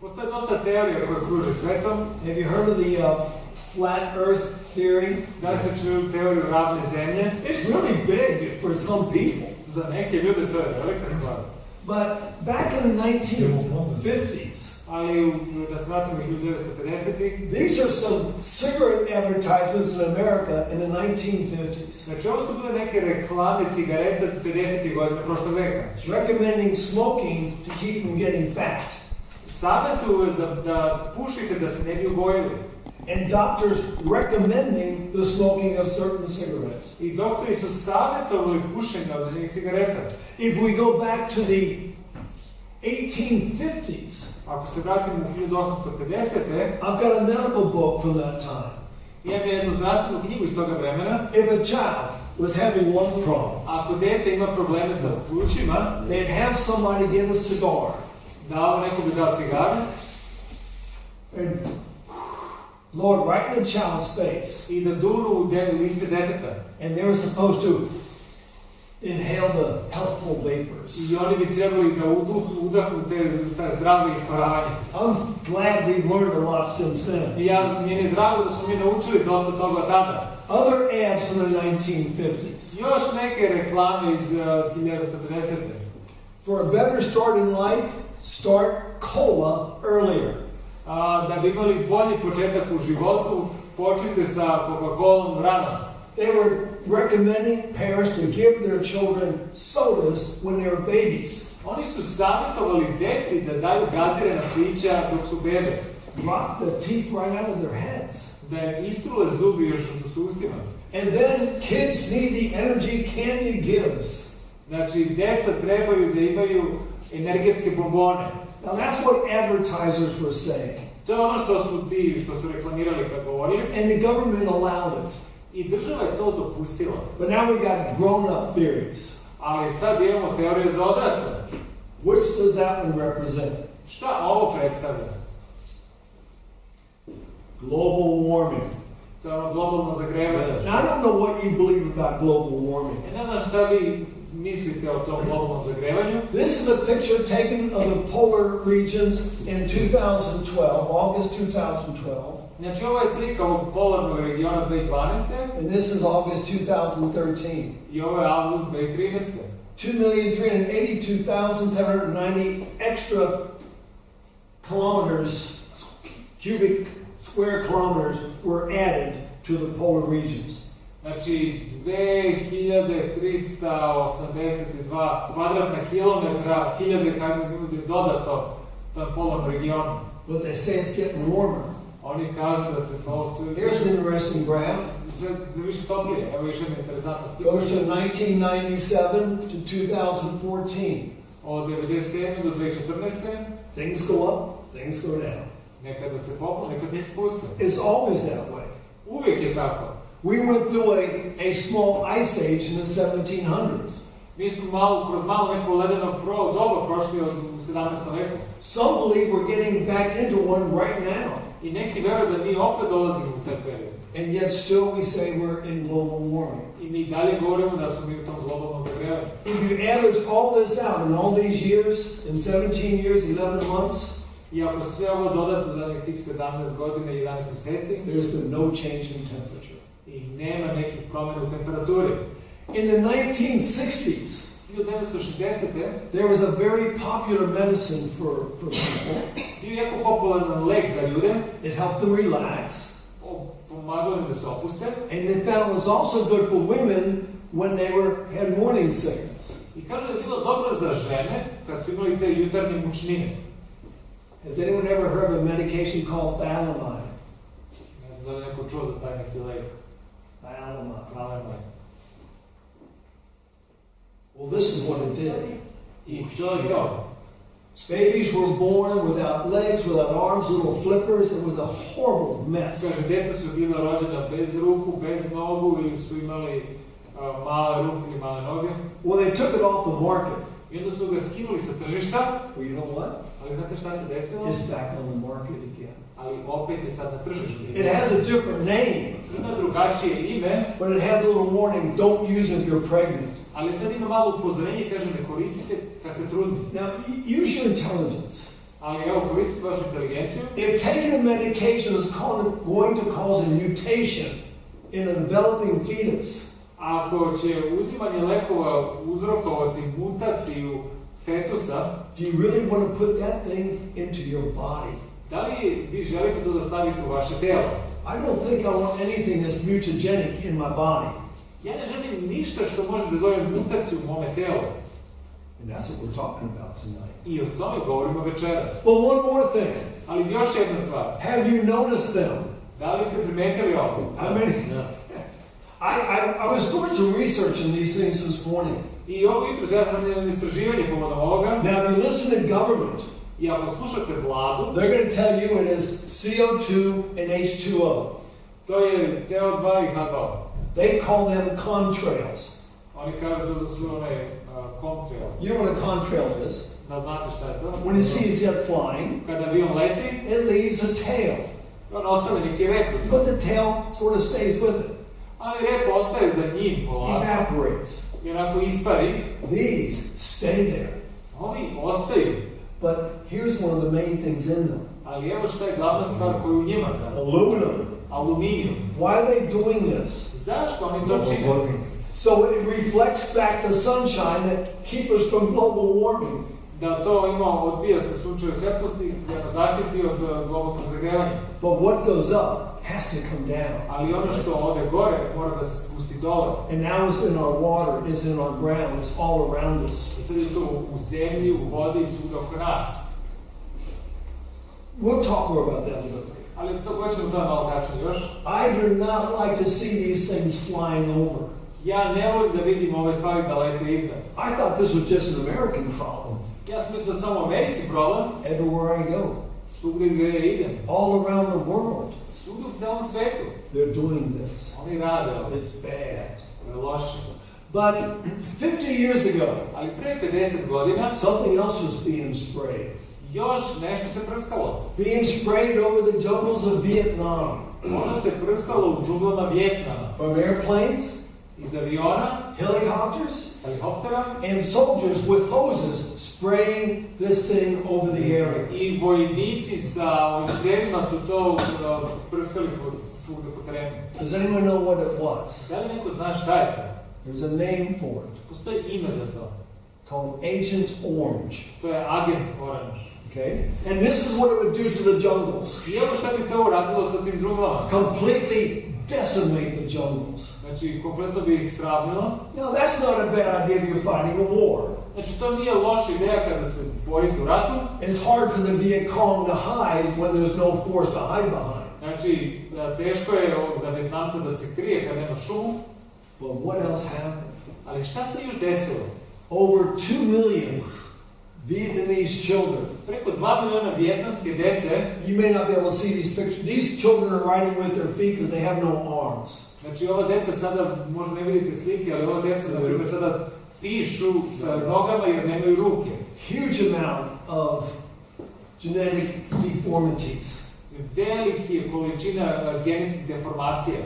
Postoje dosta teorija koje kruže svetom. Have you heard of the flat earth theory? Da li se čuju teoriju ravne zemlje? It's really big for some people. Za neke ljude to je velika stvar. But back in the 1950s, ali da se vratimo 1950-ih. These are some cigarette advertisements in America in the 1950s. Znači ovo su bile neke reklame cigareta 50-ih godina prošlog veka. Recommending smoking to keep from getting fat. Savjetuju vas da pušite da se ne bi ugojili. And doctors recommending the smoking of certain cigarettes. I doktori su savjetovali pušenje određenih cigareta. If we go back to the 1850s, ako se vratimo u 1850-te, I've got a medical book from that time. Imam jednu zdravstvenu knjigu iz toga vremena. If a child was having lung problems, ako dete ima probleme sa plućima, they'd have somebody get a cigar. Da, neko bi dao cigaru. And Lord, right in the child's face. I da dunu u lice deteta. And they were supposed to inhale the healthful vapors. I oni bi trebali da udahnu te zdrave isparavanje. I'm glad we've learned a lot since then. I meni je drago da smo mi naučili dosta toga tada. Other ads from the 1950s. Još neke reklame iz 1950. For a better start in life, start cola earlier. Da bi imali bolji početak u životu, počnite sa Coca-Colom rano. They were recommending parents to give their children sodas when they were babies. Oni su savjetovali deci da daju gazirana pića dok su bebe. Rock the teeth right out of their heads. Da im istrule zubi još u ustima. And then kids need the energy candy gives. Znači, deca trebaju da imaju energetske bombone. Now that's what advertisers were saying. To je ono što su reklamirali kad govorili. And the government allowed it. I država je to dopustila. But now we got grown-up theories. Ali sad imamo teorije za odrasle. Which does that one represent? Šta ovo predstavlja? Global warming. To je ono globalno zagrevanje. Now, I don't know what you believe about global warming. Ne znam šta vi mislite o tom globalnom zagrevanju. This is a picture taken of the polar regions in 2012, August 2012. Znači ovo je slika ovog polarnog regiona 2012. And this is August 2013. I ovo je avgust 2013. 2,382,790 extra kilometers, cubic square kilometers were added to the polar regions. Znači 2382 kvadratna kilometra, hiljade ljudi dodato tom polarnom regionu. But they say it's getting warmer. Oni kažu da se to sve... Here's an interesting graph. Sve više toplije. Evo još jedna interesantna slika. Goes from 1997 to 2014. Od 1997 do 2014. Things go up, things go down. Nekada se popnu, nekada se spuste. It's always that way. Uvijek je tako. We went through a small ice age in the 1700s. Mi smo kroz malo neko ledeno doba prošli u 17. veku. Some believe we're getting back into one right now. I neki veruju da mi opet dolazimo u taj period. And yet still we say we're in global warming. I mi dalje govorimo da smo mi u tom globalnom zagrevanju. If you average all this out in all these years, in 17 years, 11 months, I ako sve ovo dodate do tih 17 godina i 11 mjeseci, there's been no change in temperature. I nema nekih promjena u temperaturi. In the 1960s, 1960. there was a very popular medicine for people. Bio je jako popularan lek za ljude. It helped them relax. Pomagalo im da se opuste. And they found it was also good for women when they had morning sickness. I kažu da je bilo dobro za žene kad su imali te jutarnje mučnine. Has anyone ever heard of a medication called thiamine? Ne znam da li neko čuo za taj neki lek. Thiamine. Well, this is what it did. I to je to. Babies were born without legs, without arms, little flippers. It was a horrible mess. Kaže, djeca su bila rođena bez ruku, bez nogu ili su imali male ruke ili male noge. Well, they took it off the market. I onda su ga skinuli sa tržišta. Well, you know what? Ali znate šta se desilo? It's back on the market again. Ali opet je sad na tržištu. It has a different name. Ima drugačije ime. But it has a little warning, don't use it if you're pregnant. Ali sad ima malo upozorenje, kaže ne koristite kad ste trudni. Now, use your intelligence. Ali evo, koristite vašu inteligenciju. If taking a medication is going to cause a mutation in a developing fetus, Ako će uzimanje lekova uzrokovati mutaciju fetusa, do you really want to put that thing into your body? da li vi želite to da stavite u vaše telo? I don't think I want anything that's mutagenic in my body. Ja ne želim ništa što može da zove mutaciju u mome telu. And that's what we're talking about tonight. I o tome govorimo večeras. But one more thing. Ali još jedna stvar. Have you noticed them? Da li ste primetili ovo? I was doing some research in these things this morning. I ovo jutro ja sam jedno istraživanje povodom ovoga. Now, if you listen to government, I ako slušate vladu, they're going to tell you it is CO2 and H2O. to je CO2 i H2O. They call them contrails. Oni kažu da su one contrail. You know what a contrail is? Da znate šta je to? When you see a jet flying, Kada avion leti, it leaves a tail. on ostaje neki rep za But sobom. the tail sort of stays with it. Ali rep ostaje za njim polako. Evaporates. I onako ispari. These stay there. Ovi ostaju. But here's one of the main things in them. Ali evo šta je glavna stvar koju u njima da. Aluminum. Aluminijum. Why are they doing this? Zašto oni to čine? So it reflects back the sunshine that keeps us from global warming. Da to ima odbija se sunčeve svetlosti, da nas zaštiti od globalnog zagrevanja. But what goes up has to come down. Ali ono što ode gore mora da se spusti dole. And now it's in our water, it's in our ground, it's all around us. I sad je to u zemlji, u vodi i svuda oko nas. We'll talk more about that a little bit. Ali to hoćemo to malo kasnije još. I do not like to see these things flying over. Ja ne volim da vidim ove stvari da lete iznad. I thought this was just an American problem. Ja sam mislio da samo u Americi problem, Everywhere I go, svugdje gdje ja idem, all around the world, svugdje u celom svetu. they're doing this. Oni rade ovo. It's bad. To je loše. But 50 years ago, Ali pre 50 godina something else was being sprayed. još nešto se prskalo. Being sprayed over the jungles of Vietnam. Ono se prskalo u džunglama Vjetnama. From airplanes, Iz aviona, helicopters, helikoptera and soldiers with hoses spraying this thing over the area. i vojnici sa ovim strelima su to sprskali svugde po terenu. Does anyone know what it was? Da li neko zna šta je to? There's a name for it, Postoji ime za to. called Agent Orange. To je Agent Orange. Okay? And this is what it would do to the jungles. I evo šta bi to uradilo sa tim džunglama. Completely decimate the jungles. Znači, kompletno bi ih sravnilo. Now, that's not a bad idea if you're fighting a war. Znači, to nije loša ideja kada se borite u ratu. It's hard for the Viet Cong to hide when there's no force to hide behind. Znači, teško je za Vjetnamca da se krije kad nema šumu. But what else happened? Ali šta se još desilo? Over 2 million Vietnamese children. Preko 2 miliona vjetnamske dece, You may not be able to see these pictures. These children are writing with their feet because they have no arms. znači ova deca sada, možda ne vidite slike, ali ova deca, na primjer, sada pišu sa nogama jer nemaju ruke. Huge amount of genetic deformities. Veliki je količina genetskih deformacija.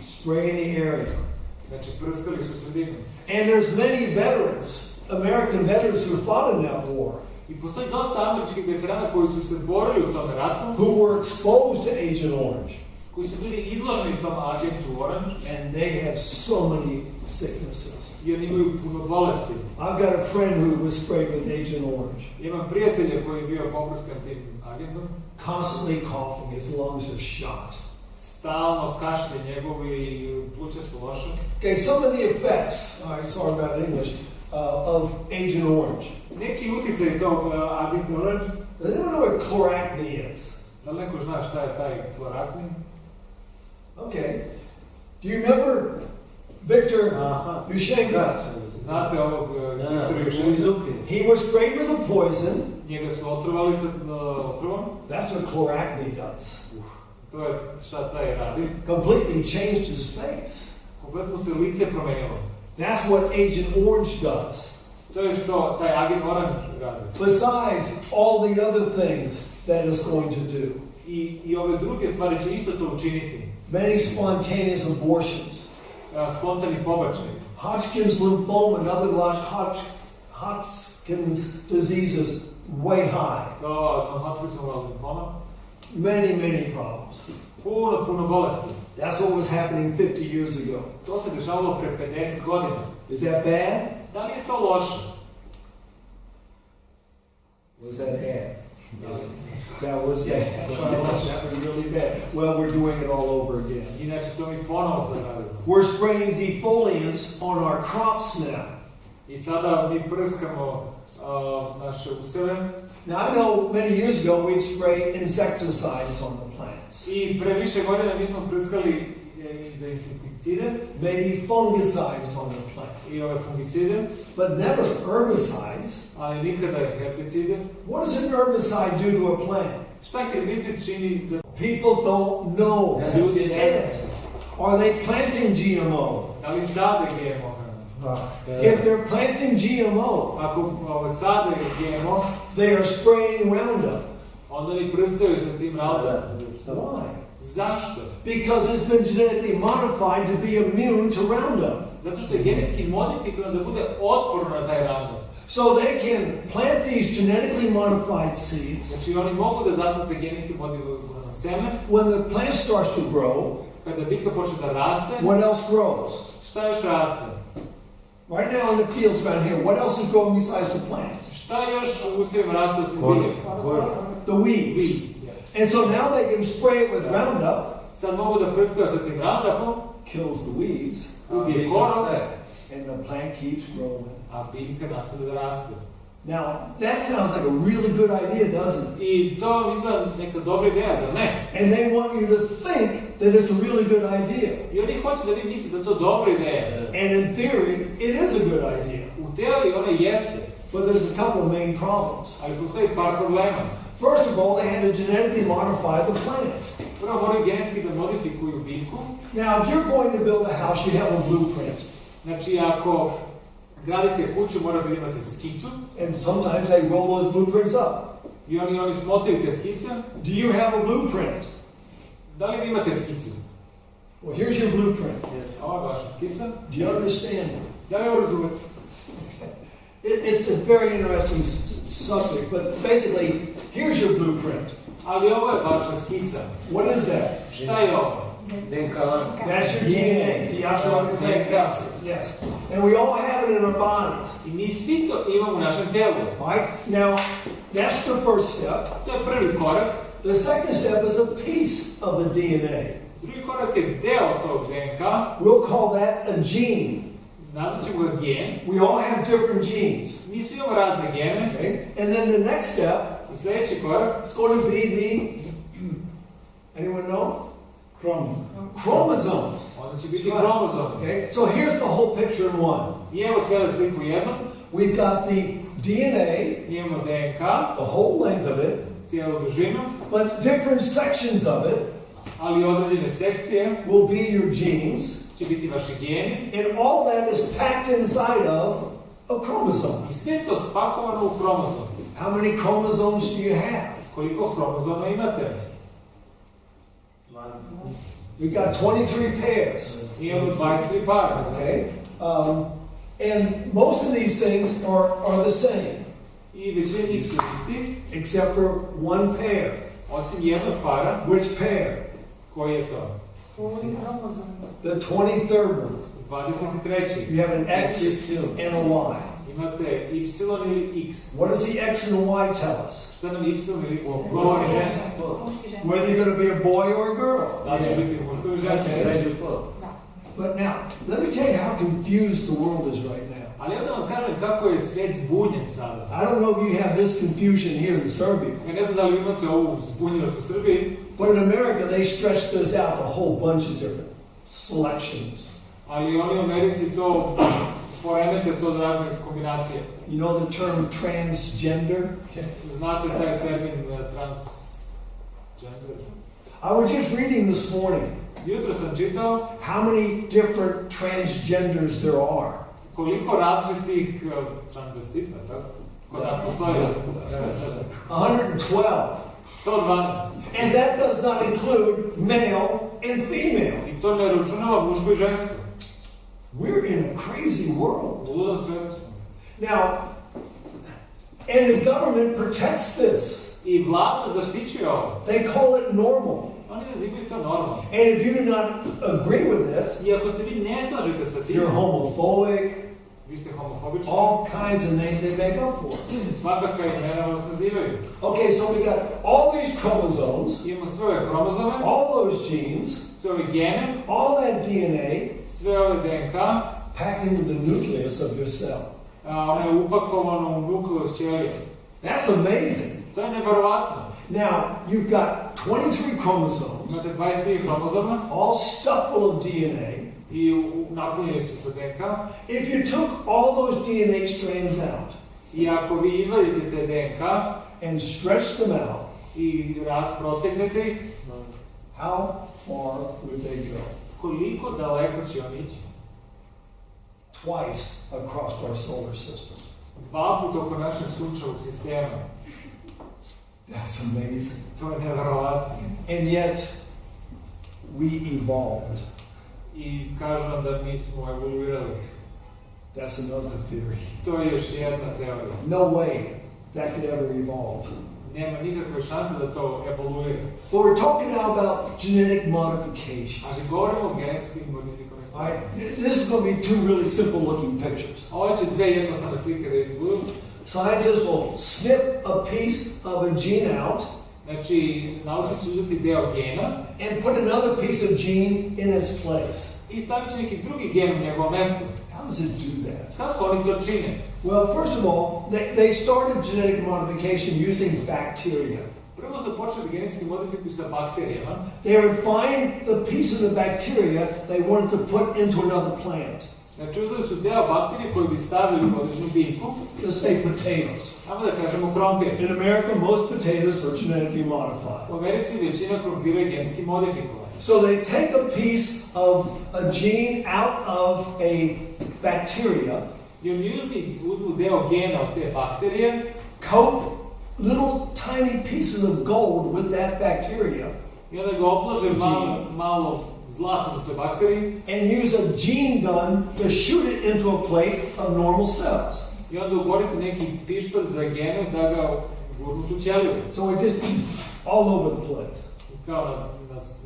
Spraying the area. Znači, prskali su sredinu. And there's many veterans, American veterans who fought in that war, I postoji dosta američkih veterana koji su se borili u tome ratu, who were exposed to Agent Orange. koji su bili izloženi tom agentu Orange, And they have so many sicknesses. jer imaju puno bolesti. I've got a friend who was sprayed with Agent Orange. Imam prijatelja koji je bio poprskan tim agentom, Constantly coughing, his lungs are shot. stalno kašlje njegovi pluća su loše. Okay, some of the effects, sorry about English, of Agent Orange. Neki uticaj tog agenta Orange, Does anyone know what chloracne is? da li neko zna šta je taj kloraknin? Okay. Do you remember Victor Yushchenko? Znate ovog Viktora Jušenka? He was sprayed with a poison. Njega su otrovali sa otrovom. That's what chloracne does. To je šta taj radi. Completely changed his face. Kompletno se lice promenilo. That's what Agent Orange does. To je što taj agent Orange radi. Besides all the other things that it's going to do. I ove druge stvari će isto to učiniti. Many spontaneous abortions. Spontani pobačaj. Hodgkin's lymphoma and other Hodgkin's diseases way high. Non-Hodgkinova limfoma. Many problems. Puno bolesti. That's what was happening 50 years ago. To se dešavalo pre 50 godina. Is that bad? Da li je to loše? Was that bad? That was bad. That was really bad. Well, we're doing it all over again. Inače, to mi ponovo sad radimo. We're spraying defoliants on our crops now. I sada mi prskamo naše useve. Now, I know many years ago we'd spray insecticides on the plants. I pre više godina mi smo prskali za insekticide. Maybe fungicides on the plant. I ove fungicide. But never herbicides. Ali nikada herbicide. What does an herbicide do to a plant? Šta herbicid čini za... People don't know. Ljudi ne znaju. Are they planting GMO? Da li sade GMO? If they're planting GMO, ako sade GMO, they are spraying Roundup. Onda oni prskaju sa tim Roundupom. Why? Zašto? Because it's been genetically modified to be immune to Roundup. Zato što je genetski modifikovan da bude otporno na taj Roundup. So they can plant these genetically modified seeds. Znači oni mogu da zasade genetski modifikovano seme. When the plant starts to grow, kada biljka počne da raste, what else grows? Šta još raste? Right now in the fields around here, what else is growing besides the plants? Šta još u usjevima raste osim biljaka? The weeds. And so now they can spray it with Roundup. Sad mogu da prskaju sa tim Roundupom. Kills the weeds. Ubije korov. And the plant keeps growing. A biljka nastavlja da raste. Now, that sounds like a really good idea, doesn't it? I to izgleda neka dobra ideja, zar ne? And they want you to think that it's a really good idea. I oni hoće da vi mislite da to dobra ideja. And in theory, it is a good idea. U teoriji ona jeste. But there's a couple of main problems. Ali postoji par problema. First of all, they had to genetically modify the plant. Prvo moraju genetski da modifikuju biljku. Now, if you're going to build a house, you have a blueprint. Znači, ako gradite kuću, morate da imate skicu. And sometimes they roll those blueprints up. I oni smotaju te skice. Do you have a blueprint? Da li vi imate skicu? Well, here's your blueprint. Ovo je vaša skica. Do you understand? Da li ovo razumete? It's a very interesting subject, but basically, here's your blueprint. Ali ovo je vaša skica. What is that? Šta je ovo? That's your DNA, deoxyribonucleic acid. Yes. And we all have it in our bodies. I mi svi to imamo u našem telu. Right? Now, that's the first step. To je prvi korak. The second step is a piece of the DNA. Drugi korak je deo tog DNK. We'll call that a gene. Nazvaćemo ga gen. We all have different genes. Mi svi imamo razne gene. Okay? And then the next step, I sljedeći korak, it's going to be the, anyone know? Chromosomes. Onda će biti kromozom. Okay? So here's the whole picture in one. I evo cijelu sliku jednu. We've got the DNA, Imamo DNK, the whole length of it, cijelu dužinu, but different sections of it ali određene sekcije will be your genes, će biti vaši geni. and all that is packed inside of a chromosome. I sve to spakovano u kromozom. How many chromosomes do you have? Koliko hromozoma imate? We've got 23 pairs. Imamo 23 para. Okay? And most of these things are the same, I većina njih su isti, except for one pair. osim jednog para. Which pair? Koji je to? The 23rd one. 23. You have an X and a Y. Imate Y ili X. What does the X and the Y tell us? Šta nam Y ili X govori? Whether you're going to be a boy or a girl. Da li će biti muško ili žensko? But now, let me tell you how confused the world is right now. Ali onda vam kažem kako je svijet zbunjen sada. I don't know if you have this confusion here in Serbia. Ja ne znam da li imate ovu zbunjenost u Srbiji. But in America, they stretch this out a whole bunch of different selections. Ali oni u Americi to poremete to od razne kombinacije. You know the term transgender? Znate taj termin transgender? I was just reading this morning Jutro sam čitao how many different transgenders there are. koliko različitih transvestita, tako? Kod nas postoji 112. 112. And that does not include male and female. I to ne računava muško i žensko. We're in a crazy world. U ludom svetu smo. Now, And the government protects this. I vlada zaštićuje ovo. They call it normal. Oni nazivaju to normalno. And if you do not agree with it, I ako se vi ne slažete sa tim, you're homophobic, vi ste homofobični, all kinds of names they make up for us. svakakva imena vas nazivaju. Okay, so we got all these chromosomes, Imamo sve ove hromozome, all those genes, sve ove gene, all that DNA sve ove DNK, packed into the nucleus of your cell. ono je upakovano u nukleus ćelije. That's amazing. To je neverovatno. Now, you've got 23 chromosomes, Imate 23 hromozoma all stuffed full of DNA. i napunjeni su sa DNK. If you took all those DNA strands out I ako vi izvadite te DNK and stretched them out, i protegnete ih, how far would they go? koliko daleko će on ići? Twice across our solar system. 2 puta oko našeg sunčevog sistema. That's amazing. To je neverovatno. And yet, we evolved. I kažu nam da mi smo evoluirali. That's another theory. To je još jedna teorija. No way that could ever evolve. Nema nikakve šanse da to evoluira. But we're talking now about genetic modification. A že govorimo o genetski modifikovanoj stvari. This is going to be two really simple looking pictures. Ovo će dve jednostavne slike da izbudu. Scientists will snip a piece of a gene out Znači, naučnici uzeti deo gena and put another piece of gene in its place. i stavit će neki drugi gen u njegovo mesto. How does it do that? Kako oni to čine? Well, first of all, they started genetic modification using bacteria. Prvo su počeli genetski modifikuju sa bakterijama. They would find the piece of the bacteria they wanted to put into another plant. Znači, uzeli su deo bakterije koju bi stavili u određenu biljku. Let's say potatoes. Ajmo da kažemo krompir. In America, most potatoes are genetically modified. U Americi većina krompira je genetski modifikovana. So they take a piece of a gene out of a bacteria, I oni uzmu deo gena od te bakterije, coat little tiny pieces of gold with that bacteria, i onda ga oblože malo zlatom u toj bakteriji, and use a gene gun to shoot it into a plate of normal cells. i onda ukoriste neki pištolj za gene da ga gurnu tu ćeliju. So it just all over the place. Kao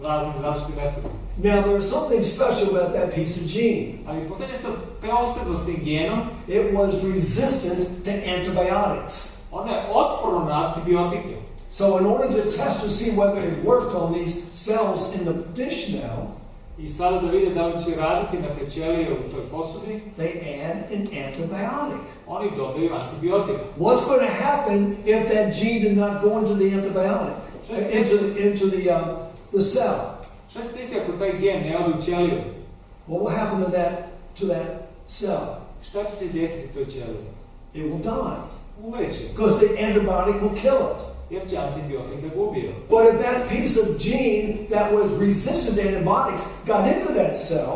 na različitim mestima. Now there's something special about that piece of gene. Ali postoji nešto posebno s tim genom. It was resistant to antibiotics. Ona je otporna na antibiotike. So in order to test to see whether it worked on these cells in the dish now, I sada da vide da li će raditi na te ćelije u toj posudi, they add an antibiotic. oni dodaju antibiotik. What's going to happen if that gene did not go into the antibiotic, into the cell? Šta se desi ako taj gen ne ode u ćeliju? What will happen to that cell? Šta će se desiti toj ćeliji? It will die Umreće, because the antibiotic will kill it. jer će antibiotik da ga ubije. But if that piece of gene that was resistant to antibiotics got into that cell,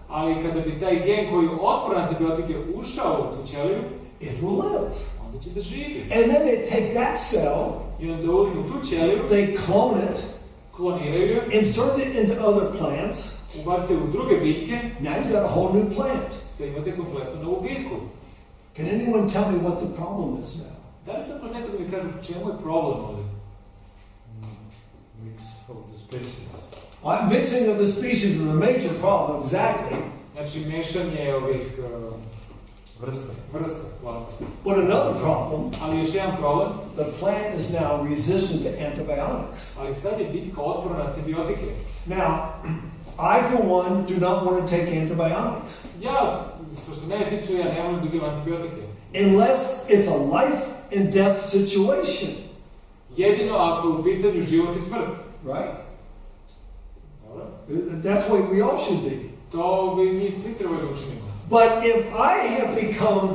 Ali kada bi taj gen koji otpora antibiotike ušao u tu ćeliju, it will live. onda će da živi. And then they take that cell, I onda uzmu tu ćeliju, they clone it, kloniraju je, insert it into other plants. ubace u druge biljke, Now you've got a whole new plant. sad imate kompletnu novu biljku. Can anyone tell me what the problem is now? Da li sad može neko da mi kaže čemu je problem ovdje? Mix of the species. Mixing of the species is a major problem, exactly. Znači, mešanje ovih Vrsta. hvala. But another problem, Ali još jedan problem, the plant is now resistant to antibiotics. ali sad je biljka otporna na antibiotike. Now, I for one do not want to take antibiotics Ja, što se mene tiče, ja ne volim da uzimam antibiotike. unless it's a life and death situation, Jedino ako je u pitanju život i smrt. right? Dobro? That's what we all should be. To bi mi svi trebali da učinimo. But if I have become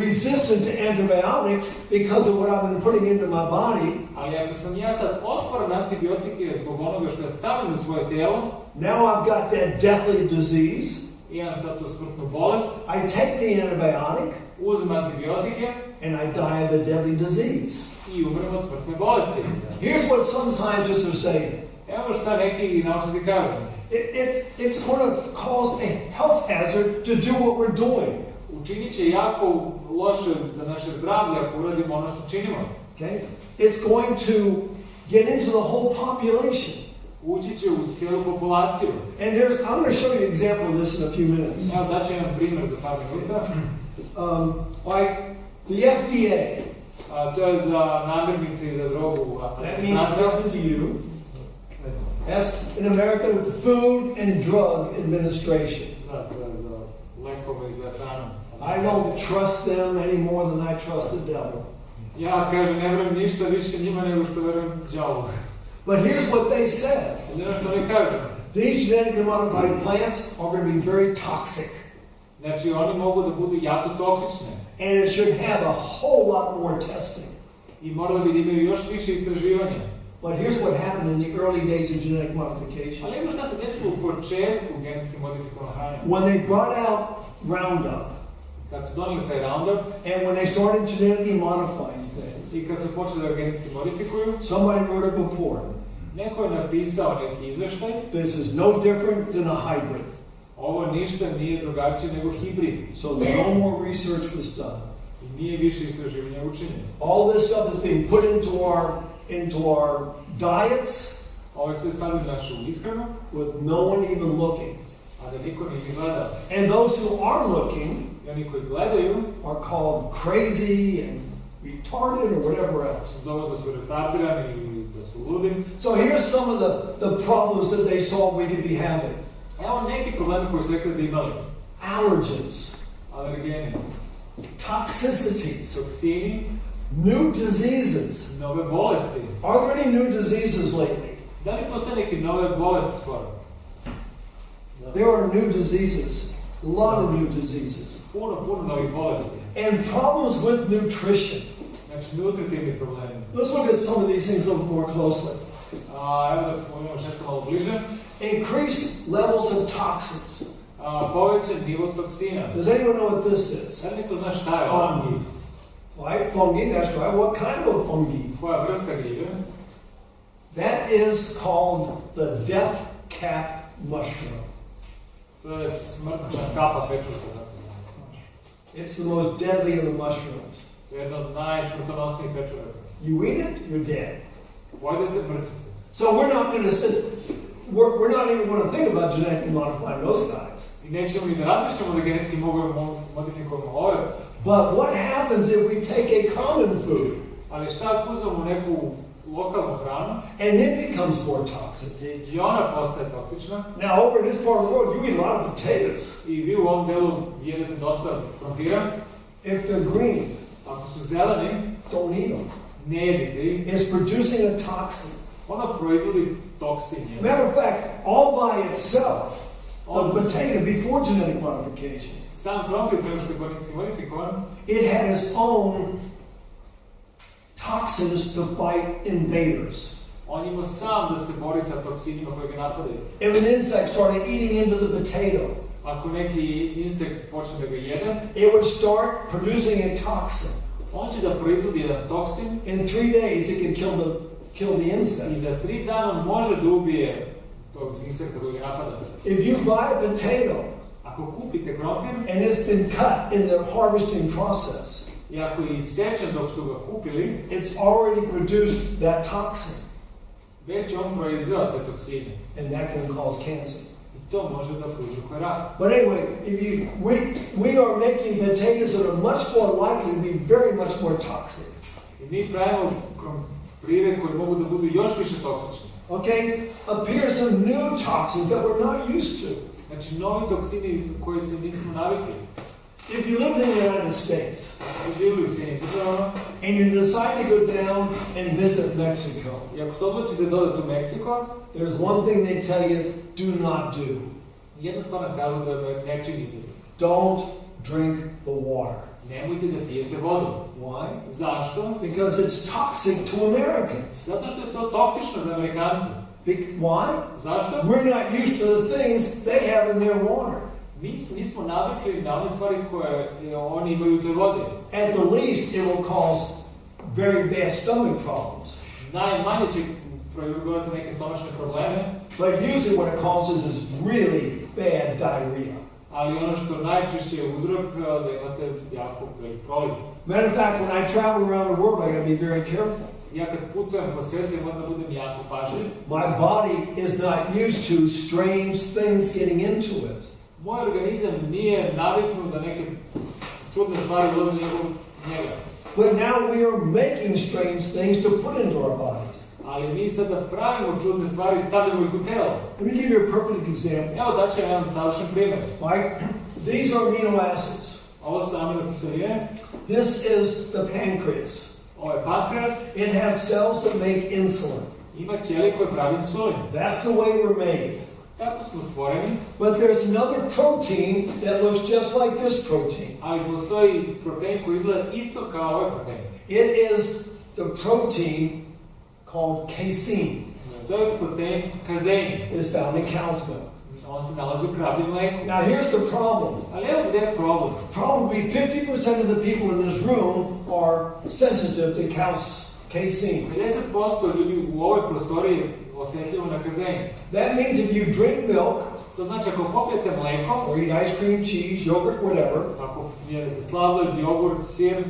resistant to antibiotics because of what I've been putting into my body, Ali ako sam ja sad otporan na antibiotike zbog onoga što je stavljeno u svoje telo, now I've got that deathly disease, imam sad tu smrtnu bolest, I take the antibiotic, uzmem antibiotike and I die of the deadly disease. i umrem od smrtne bolesti. Here's what some scientists are saying. Evo šta neki naučnici kažu. It's going to cause a health hazard to do what we're doing. učinit će jako loše za naše zdravlje ako uradimo ono što činimo. Okay? It's going to get into the whole population. Ući će u cijelu populaciju. And I'm going to show you an example of this in a few minutes. Evo daću jedan primjer za par minuta. Like the FDA. To je za namirnice i za drogu. That means nothing to you. That's in America the Food and Drug Administration. Da, to je za lekove i za hranu. I don't trust them any more than I trust the devil. Ja, kaže, ne vjerujem ništa više njima nego što vjerujem đavolu. But here's what they said. Ono što oni kažu. These genetically modified plants are going to be very toxic. Znači, oni mogu da budu jako toksične. And it should have a whole lot more testing. I morali bi da imaju još više istraživanja. But here's what happened in the early days of genetic modification. Ali ima šta se desilo u početku genetski modifikovanog hrane. When they brought out Roundup. Kad su doneli taj Roundup. And when they started genetically modifying things. I kad su počeli da genetski modifikuju. Somebody wrote a report. Neko je napisao neki izveštaj. This is no different than a hybrid. Ovo ništa nije drugačije nego hibrid. So no more research was done. I nije više istraživanja učinjeno. All this stuff is being put into our diets. Ovo sve stavili našu ishranu. With no one even looking. A da niko nije gledao. And those who are looking. I oni koji gledaju. Are called crazy and retarded or whatever else. Zovu da su retardirani ili da su ludi. So here's some of the problems that they saw we could be having. Evo neki problemi koji su rekli da imali. Allergens. Alergeni. Toxicities. Toksini. New diseases. Nove bolesti. Are there any new diseases lately? Da li postoje neke nove bolesti skoro? There are new diseases. A lot of new diseases. Puno novih bolesti. And problems with nutrition. Znači, nutritivni problemi. Let's look at some of these things a little more closely. Evo da pogledamo nešto malo bliže. Increased levels of toxins. Povećan nivo toksina. Does anyone know what this is? Da li neko zna šta je fungi? Right, fungi, that's right. What kind of a fungi? Koja vrsta gljive? That is called the death cap mushroom. To je smrtna kapa pečurka. It's the most deadly of the mushrooms. To je jedna od najsmrtonosnijih pečuraka. You eat it, you're dead. Pojedete mrtvice. So we're not going to sit. We're not even going to think about genetically modifying those guys. I nećemo ni da razmišljamo da genetski modifikujemo ove. But what happens if we take a common food? Ali šta ako uzmemo neku lokalnu hranu? And it becomes more toxic. I ona postaje toksična. Now over in this part of the world, you eat a lot of potatoes. I vi u ovom delu jedete dosta krompira. If they're green, ako su zeleni, don't eat them. Ne jedite ih. It's producing a toxin. Ona proizvodi toksin. Matter of fact, all by itself, the potato before genetic modification, sam krompir prema što je genetski modifikovan, it had its own toxins to fight invaders. On ima sam da se bori sa toksinima koji ga napadaju. If an insect started eating into the potato, ako neki insekt počne da ga jede, it would start producing a toxin. On će da proizvodi jedan toksin. In 3 days it can kill the insect. I za 3 dana može da ubije tog insekta koji ga napada. If you buy a potato, ako kupite krompir, and it's been cut in the harvesting process, i ako je isečen dok su ga kupili, it's already produced that toxin. Već on proizveo te toksine. And that can cause cancer. I to može da prouzrokuje rak. But anyway, we are making potatoes that are much more likely to be very much more toxic. I mi pravimo krompire koji mogu da budu još više toksični. Okay, appears some new toxins that we're not used to. Znači novi toksini koji se nismo navikli. If you live in the United States, and you decide to go down and visit Mexico, there's one thing they tell you, do not do. Don't drink the water. Why? Because it's toxic to Americans. Why? We're not used to the things they have in their water. Mi nismo navikli na one stvari koje oni imaju u toj vodi. At the least, it will cause very bad stomach problems. Najmanje će proizvoditi neke stomačne probleme. But usually what it causes is really bad diarrhea. Ali ono što najčešće je uzrok da imate jako velik proliv. Matter of fact, when I travel around the world, I got to be very careful. Ja kad putujem po svijetu, moram da budem jako pažljiv. My body is not used to strange things getting into it. Moj organizam nije naviknut da neke čudne stvari ulaze u njega. But now we are making strange things to put into our bodies. Ali mi sada pravimo čudne stvari i stavljamo ih u telo. Let me give you a perfect example. Evo daću jedan savršen primjer. Right? These are amino acids. Ovo su aminokiseline. This is the pancreas. Ovo je pankreas. It has cells that make insulin. Ima ćelije koje pravi insulin. That's the way we're made. Tako smo stvoreni. But there's another protein that looks just like this protein. Ali postoji protein koji izgleda isto kao ovaj protein. It is the protein called casein. To je protein kazein. It's found in cow's milk. On se nalazi u kravljem mleku. Now here's the problem. Ali evo gdje je problem. Probably 50% of the people in this room are sensitive to casein. 50% ljudi u ovoj prostoriji osjetljivo na kazein. That means if you drink milk, To znači ako popijete mleko, or eat ice cream, cheese, yogurt, whatever, ako jedete sladoled, jogurt, sir,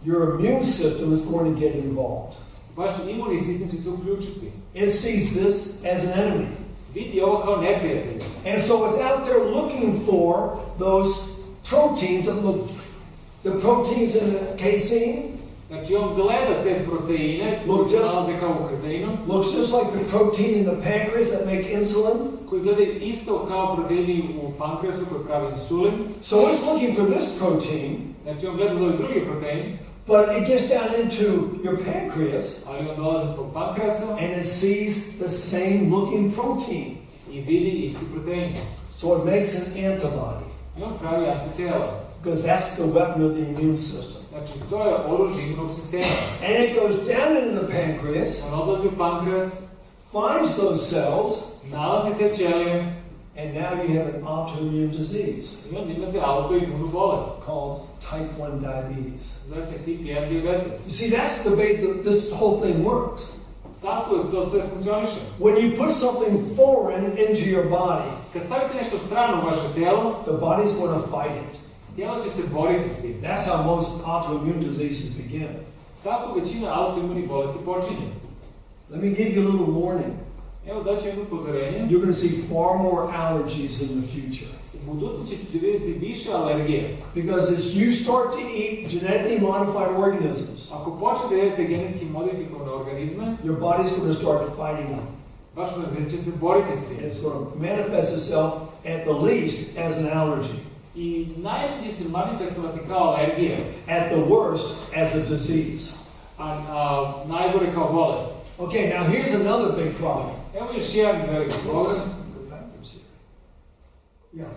your immune system is going to get involved. vaš imunni sistem će se uključiti. It sees this as an enemy. Vidi ovo kao neprijatelj. And so it's out there looking for those proteins that look, the proteins in the casein, Znači on gleda te proteine koji se nalaze kao u kazeinu, looks just like the protein in the pancreas that make insulin. koji izgledaju isto kao proteini u pankreasu koji pravi insulin. So it's looking for this protein, Znači on gleda za ovaj drugi protein, but it gets down into your pancreas ali on dolazi do pankreasa and it sees the same looking protein. i vidi isti protein. So it makes an antibody, I on pravi antitela. because that's the weapon of the immune system. Znači to je oružje imunog sistema. And it goes down into the pancreas, On odlazi u pankreas, finds those cells, nalazi te ćelije and now you have an autoimmune disease i onda imate autoimunu bolest. called type 1 diabetes. Zove se tip 1 diabetes. You see, that's the way this whole thing works. Tako je to sve funkcioniše. When you put something foreign into your body, Kad stavite nešto strano u vaše telo, the body's going to fight it. tijelo će se boriti s tim. That's how most autoimmune diseases begin. Tako većina autoimunih bolesti počinje. Let me give you a little warning. Evo daću jedno upozorenje. You're going to see far more allergies in the future. U budućnosti ćete vidjeti više alergije. Because as you start to eat genetically modified organisms, Ako počnete da jedete genetski modifikovane organizme, your body's going to start fighting them. vaš organizam će se boriti s tim. And it's going to manifest itself at the least as an allergy. I najbolje će se manifestovati kao alergija, At the worst as a disease. a najgore kao bolest. Okay, now here's another big problem. Evo još jedan veliki problem. Yeah.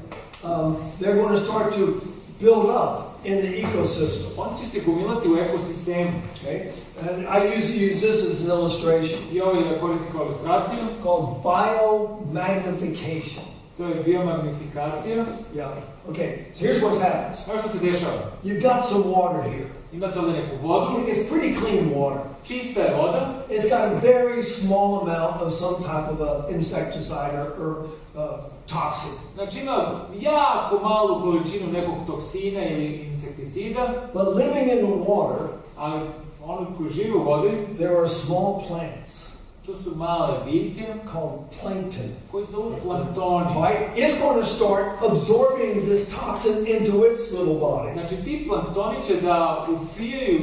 They're going to start to build up in the ecosystem. On će se gomilati u ekosistemu. Okay? And I usually use this as an illustration I ovo je koristim kao ilustraciju. called biomagnification. To je biomagnifikacija. Yeah. Okay, so here's what happens. Kao što se dešava? You've got some water here. Imate ovdje neku vodu. It's pretty clean water. Čista je voda. It's got a very small amount of some type of a insecticide or toxin. Znači ima jako malu količinu nekog toksina ili insekticida. But living in the water, Ali oni koji žive u vodi, there are small plants to su male biljke called plankton. koji se zovu planktoni. Right? It's going to start absorbing this toxin into its little bodies. Znači ti planktoni će da upijaju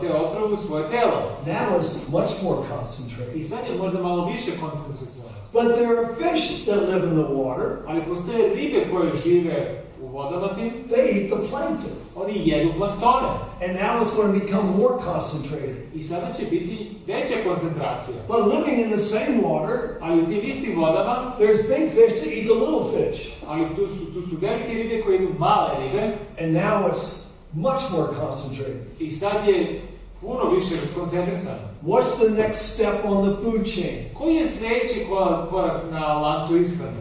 te otrove u svoje telo. Now it's much more concentrated. I sad je možda malo više koncentrisano. But there are fish that live in the water. Ali postoje ribe koje žive u vodama tim. They eat the plankton. Oni jedu planktone. And now it's going to become more concentrated. I sada će biti veća koncentracija. But living in the same water, Ali u tim istim vodama, there's big fish that eat the little fish. ali tu su velike ribe koje jedu male ribe. And now it's much more concentrated. I sad je puno više skoncentrisano. What's the next step on the food chain? Koji je sljedeći korak na lancu ishrane?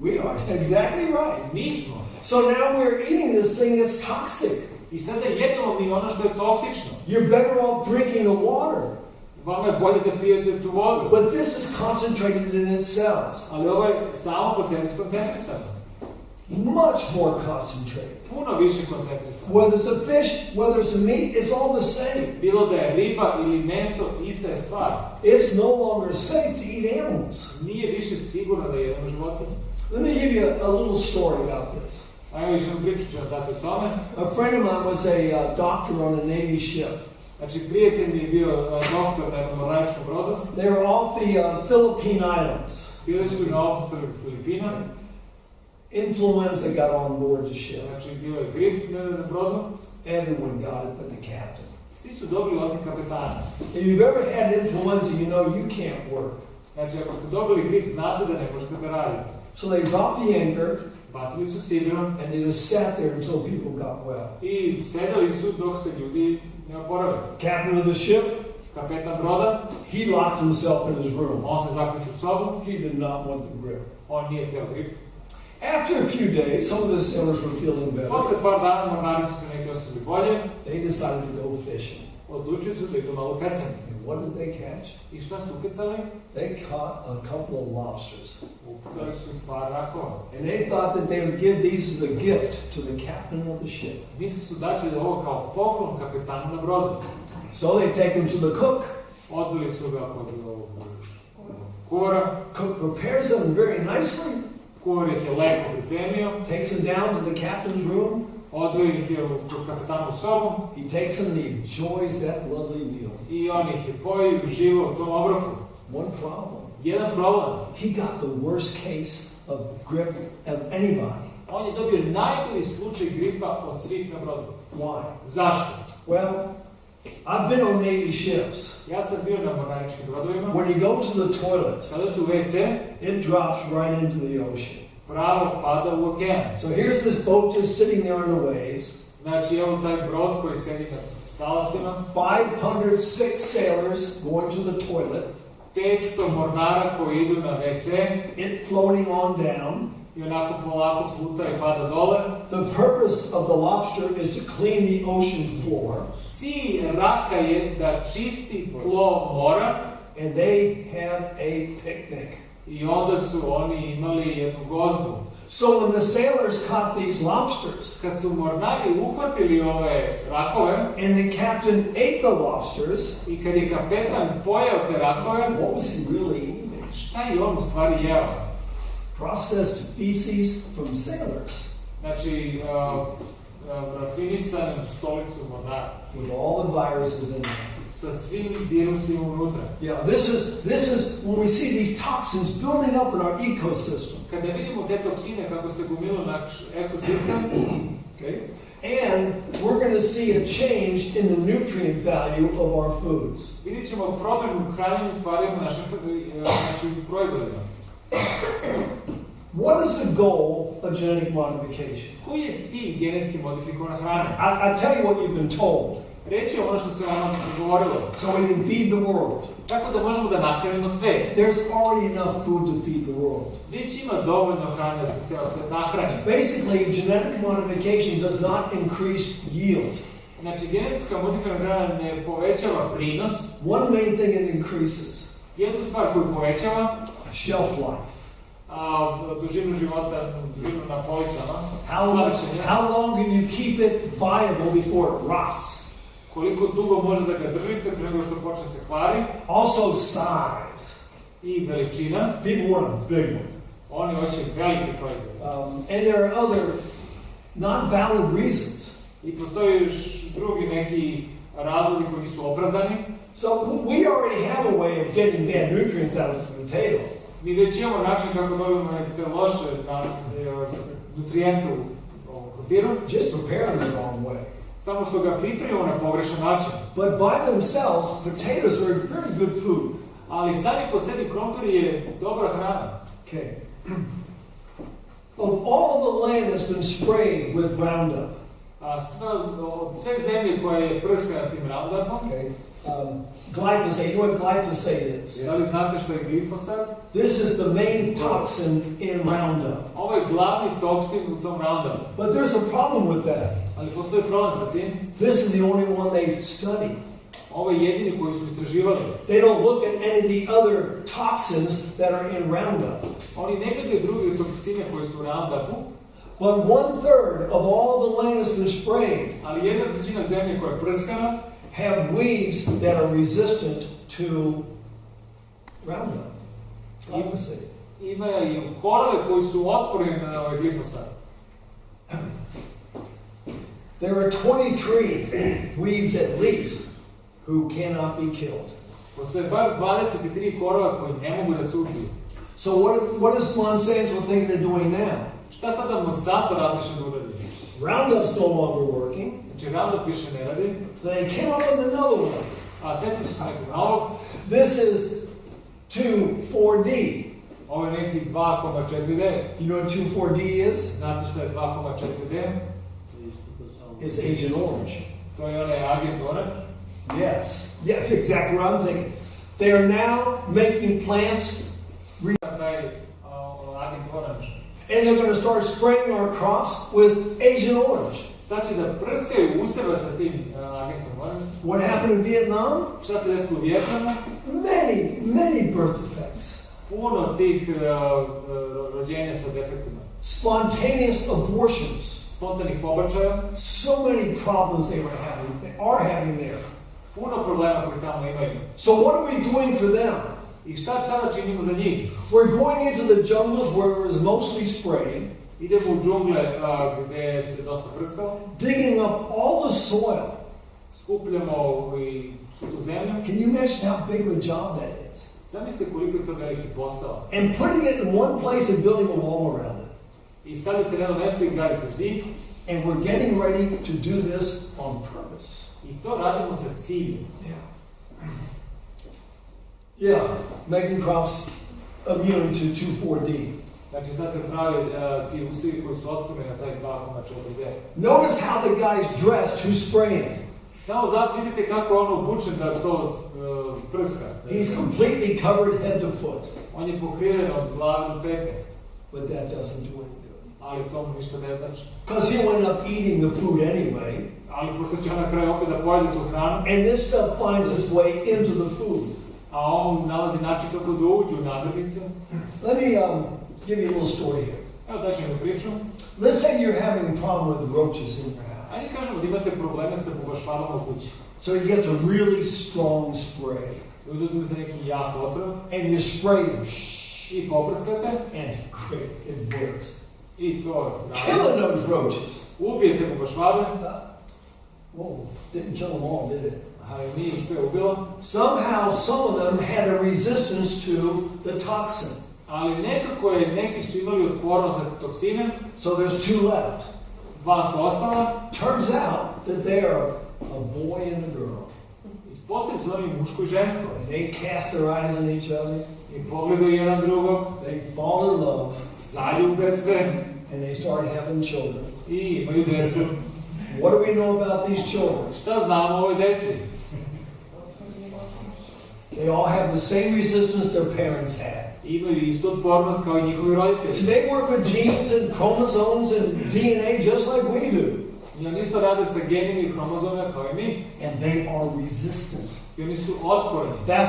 We are exactly right. Mi smo. So now we're eating this thing that's toxic. I sada jedemo mi ono što je toksično. You're better off drinking the water. Vama je bolje da pijete tu vodu. But this is concentrated in its cells. Ali ovo je samo po sebi skoncentrisano. much more concentrated. Puno više koncentrisano. Whether it's a fish, whether it's a meat, it's all the same. Bilo da je riba ili meso, ista je stvar. It's no longer safe to eat animals. Nije više sigurno da jedemo životinje. Let me give you a little story about this. A evo još jednu priču ću vam dati o tome. A friend of mine was a doctor on a Navy ship. Znači, prijatelj mi je bio doktor na jednom mornaričkom brodu. They were off the Philippine Islands. Bili su na ostrvu Filipina. Influenza got on board the ship. Znači, bio je grip na brodu. Everyone got it but the captain. Svi su dobili osim kapetana. If you've ever had influenza, you know you can't work. Znači, ako ste dobili grip, znate da ne možete da radite. So they dropped the anchor. Bacili su sidro. And they just sat there until people got well. I sedali su dok se ljudi ne oporave. Captain of the ship, kapetan broda, he locked himself in his room. On se zaključio u sobu. He did not want the grip. On nije hteo grip. After a few days, some of the sailors were feeling better. Posle par dana mornari su se neki osjećali bolje. They decided to go fishing. Odlučili su da idu malo pecanje. And what did they catch? I šta su upecali? They caught a couple of lobsters. Upecali su par rakova. And they thought that they would give these as a gift to the captain of the ship. Misli su da će ovo kao poklon kapetanu na brodu. So they take them to the cook. Odveli su ga kod kuvara. Cook prepares them very nicely. Kuvar ih je lepo pripremio. Takes them down to the captain's room. Odveo ih je u kapetanu sobu. He takes them and he enjoys that lovely meal. I on ih je pojio i uživao u tom obroku. One problem. Jedan problem. He got the worst case of grip of anybody. On je dobio najgori slučaj gripa od svih na brodu. Why? Zašto? Well, I've been on Navy ships. Ja sam bio na mornaričkim brodovima. When you go to the toilet, Kada tu WC, it drops right into the ocean. pravo pada u okean. So here's this boat just sitting there in the waves. Znači, evo taj brod koji sedi na stalasima. 506 sailors going to the toilet. 500 mornara koji idu na WC. It floating on down. I onako polako pluta i pada dole. The purpose of the lobster is to clean the ocean floor. Cilj raka je da čisti tlo mora. And they have a picnic. I onda su oni imali jednu gozbu. So when the sailors caught these lobsters, kad su mornari uhvatili ove rakove, and the captain ate the lobsters, i kad je kapetan pojeo te rakove, what was he really eating? Šta je on u stvari jeo? Processed feces from sailors. Znači, rafinisanu stolicu mornara. With all the viruses in there. Sa svim virusima unutra. Yeah, this is when we see these toxins building up in our ecosystem. Kada vidimo te toksine kako se gomilaju naš ekosistem, okay, and we're going to see a change in the nutrient value of our foods. Vidjet ćemo problem u hranjenim stvarima naših proizvodima. What is the goal of genetic modification? Koji je cilj genetski modifikovane hrane? I tell you what you've been told. Reći je ono što se vam govorilo. So we can feed the world. Tako da možemo da nahranimo sve. There's already enough food to feed the world. Već ima dovoljno hrane za ceo svet nahrani. Basically, genetic modification does not increase yield. Znači, genetska modifikovana hrana ne povećava prinos. One main thing it increases. Jednu stvar koju povećava. Shelf life. Dužinu života, dužinu na policama. How long can you keep it viable before it rots? Koliko dugo može da ga držite pre nego što počne se kvari. Also size. I veličina. People want a big one. Oni hoće veliki proizvod. And there are other non-valid reasons. I postoji još drugi neki razlozi koji nisu opravdani. So we already have a way of getting bad nutrients out of the potato. Mi već imamo način kako dobijemo neke loše nutrijente u kropiru. Just prepare them the wrong way. Samo što ga pripremimo na pogrešan način. But by themselves, potatoes are very good food. Ali sami po sebi krompir je dobra hrana. Okay. Of all the land that's been sprayed with Roundup. Od sve zemlje koje je prskana tim Roundupom. Okay. Glyphosate. You know what glyphosate is? Da li znate što je glifosat? This is the main toxin in Roundup. Ovo je glavni toksin u tom Roundupu. But there's a problem with that. Ali postoji problem sa tim. This is the only one they study. Ovo je jedini koji su istraživali. They don't look at any of the other toxins that are in Roundup. Oni ne gledaju druge toksine koje su u Roundupu. But 1/3 of all the land that's been sprayed Ali 1/3 zemlje koja je prskana have weeds that are resistant to Roundup. Glyphosate. ima i korove koji su otporni na glifosat. There are 23 weeds at least who cannot be killed. Postoje bar 23 korova koji ne mogu da se ubiju. So what does Monsanto think they're doing now? Šta sada Monsanto razmišlja da uradi? Roundup's no longer working. Znači Roundup više ne radi, They came up with another one. a setili su se nekog novog. This is 2,4-D. Ovo je neki 2,4D. You know what 2,4-D is? Znate šta je 2,4D? It's Agent Orange. To je onaj agent orange. Yes. Yes, exactly what I'm thinking. They are now making plants, Taj agent orange. and they're going to start spraying our crops with Agent Orange. Sad će da prskaju useva sa tim agentom orange. What happened in Vietnam? Šta se desilo u Vijetnamu? Many birth defects. Puno tih rođenja sa defektima. Spontaneous abortions. Spontanih pobačaja. So many problems they are having there. Puno problema koji tamo imaju. So what are we doing for them? I šta čada činimo za njih? We're going into the jungles where it was mostly sprayed, Idemo u džungle gde se dosta prskalo. digging up all the soil. Skupljamo i tu zemlju. Can you imagine how big of a job that is? Zamislite koliko je to veliki posao. And putting it in one place and building a wall around it. I stavite na jedno mesto i gradite zid. And we're getting ready to do this on purpose. I to radimo za cilj. Yeah, making crops immune to 2,4-D. Znači sad se pravi ti usevi koji su otporni na taj 2,4D. Notice how the guy's dressed who's spraying. Samo vidite kako je on obučen da to prska. He's completely covered head to foot. On je pokriven od glave do pete. But that doesn't do any good. Ali to mu ništa ne znači. Because he'll end up eating the food anyway. Ali pošto će on na kraju opet da pojede tu hranu. And this stuff finds its way into the food. A on nalazi način kako da uđe u namirnice. Let me give you a little story here. Evo daću jednu priču. Let's say you're having a problem with roaches in your house. Ajde kažemo da imate probleme sa bubašvalama u kući. So he gets a really strong spray. I uzmete neki jak otrov. And you spray them. I poprskate. And great, it works. I to Killing those roaches. ubijete bubašvale. Whoa, didn't kill them all, did it? Ali nije sve ubilo. Somehow some of them had a resistance to the toxin. Ali nekako je, neki su imali otpornost na toksine. So there's 2 left. 2 su ostala. Turns out that they are a boy and a girl. Ispostavili su oni muško i žensko. They cast their eyes on each other. I pogledaju jedan drugog. They fall in love. Zaljube se. And they start having children. I imaju decu. What do we know about these children? Šta znamo o ovoj deci? They all have the same resistance their parents had. Imaju istu otpornost kao i njihovi roditelji. So they work with genes and chromosomes and DNA just like we do. I oni isto rade sa genima i hromozomima kao i mi. And they are resistant. I oni su otporni. That's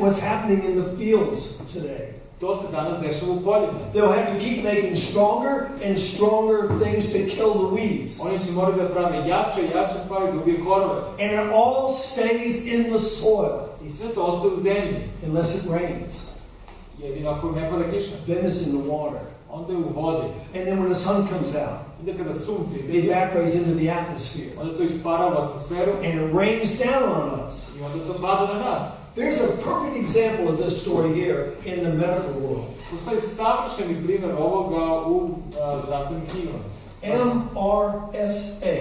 what's happening in the fields today. To se danas dešava u poljima. They'll have to keep making stronger and stronger things to kill the weeds. Oni će morati da prave jače i jače stvari da ubije korove. And it all stays in the soil. I sve to ostaje u zemlji. Unless it rains. Jedino ako ne pada kiša. Then it's in the water. Onda je u vodi. And then when the sun comes out, Onda kada sunce it izađe, evaporates into the atmosphere. onda to ispara u atmosferu And it rains down on us. i onda to pada na nas. There's a perfect example of this story here in the medical world. Postoji savršeni primjer ovoga u zdravstvenim knjigama. MRSA.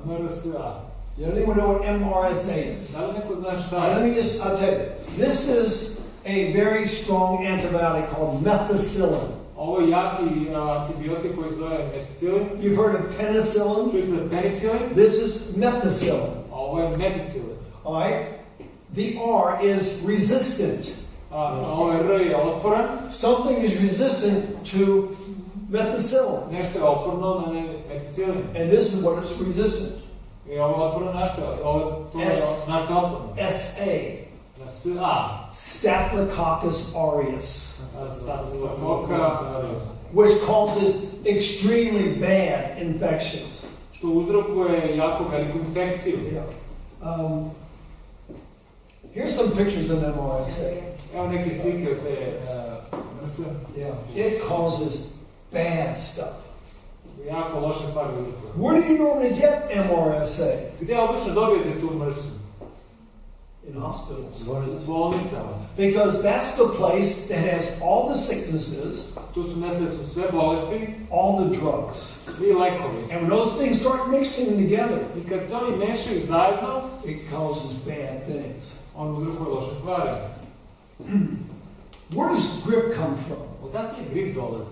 MRSA. Does anyone know what MRSA is? Da li neko zna šta Let je? me just, I'll tell you. This is a very strong antibiotic called methicillin. Ovo je jaki antibiotik koji se zove meticilin. You've heard of penicillin? Čuli ste penicilin? This is methicillin. Ovo je meticilin. All right? The R is resistant. Ovo je R je otporan. Something is resistant to methicillin. Nešto je otporno na meticilin. And this is what it's resistant. I ovo je otporno na što? To je na što je otporno? SA. Na Staphylococcus aureus, Stafilokoka, which causes extremely bad infections. što uzrokuje jako veliku infekciju. Here's some pictures of MRSA. Evo neke slike od te mrse. It causes bad stuff. Jako loše stvari uzrokuje. Where do you normally get MRSA? Gdje obično dobijete tu mrsu? In hospitals. U bolnicama. Because that's the place that has all the sicknesses, Tu su mjesta gdje su sve bolesti, all the drugs. svi lekovi. And when those things start mixing together, I kad se oni mešaju zajedno, it causes bad things. on uzrokuje loše stvari. Where does grip come from? Odakle grip dolazi?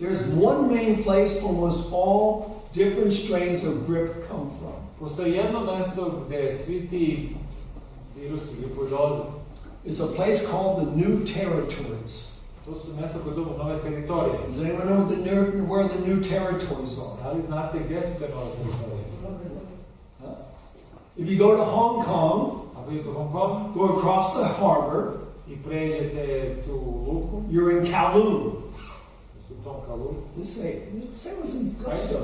There's one main place almost all different strains of grip come from. Postoji jedno mjesto gdje svi ti virusi gripovi dolaze. It's a place called the New Territories. To su mjesta koje zovu nove teritorije. Does anyone know where the New Territories are? Da li znate gdje su te nove teritorije? If you go to Hong Kong, Ako idete u Hong Kong go across the harbor, i pređete tu luku, you're in Kowloon. su u tom Kowloon. Just say what's in Gusto.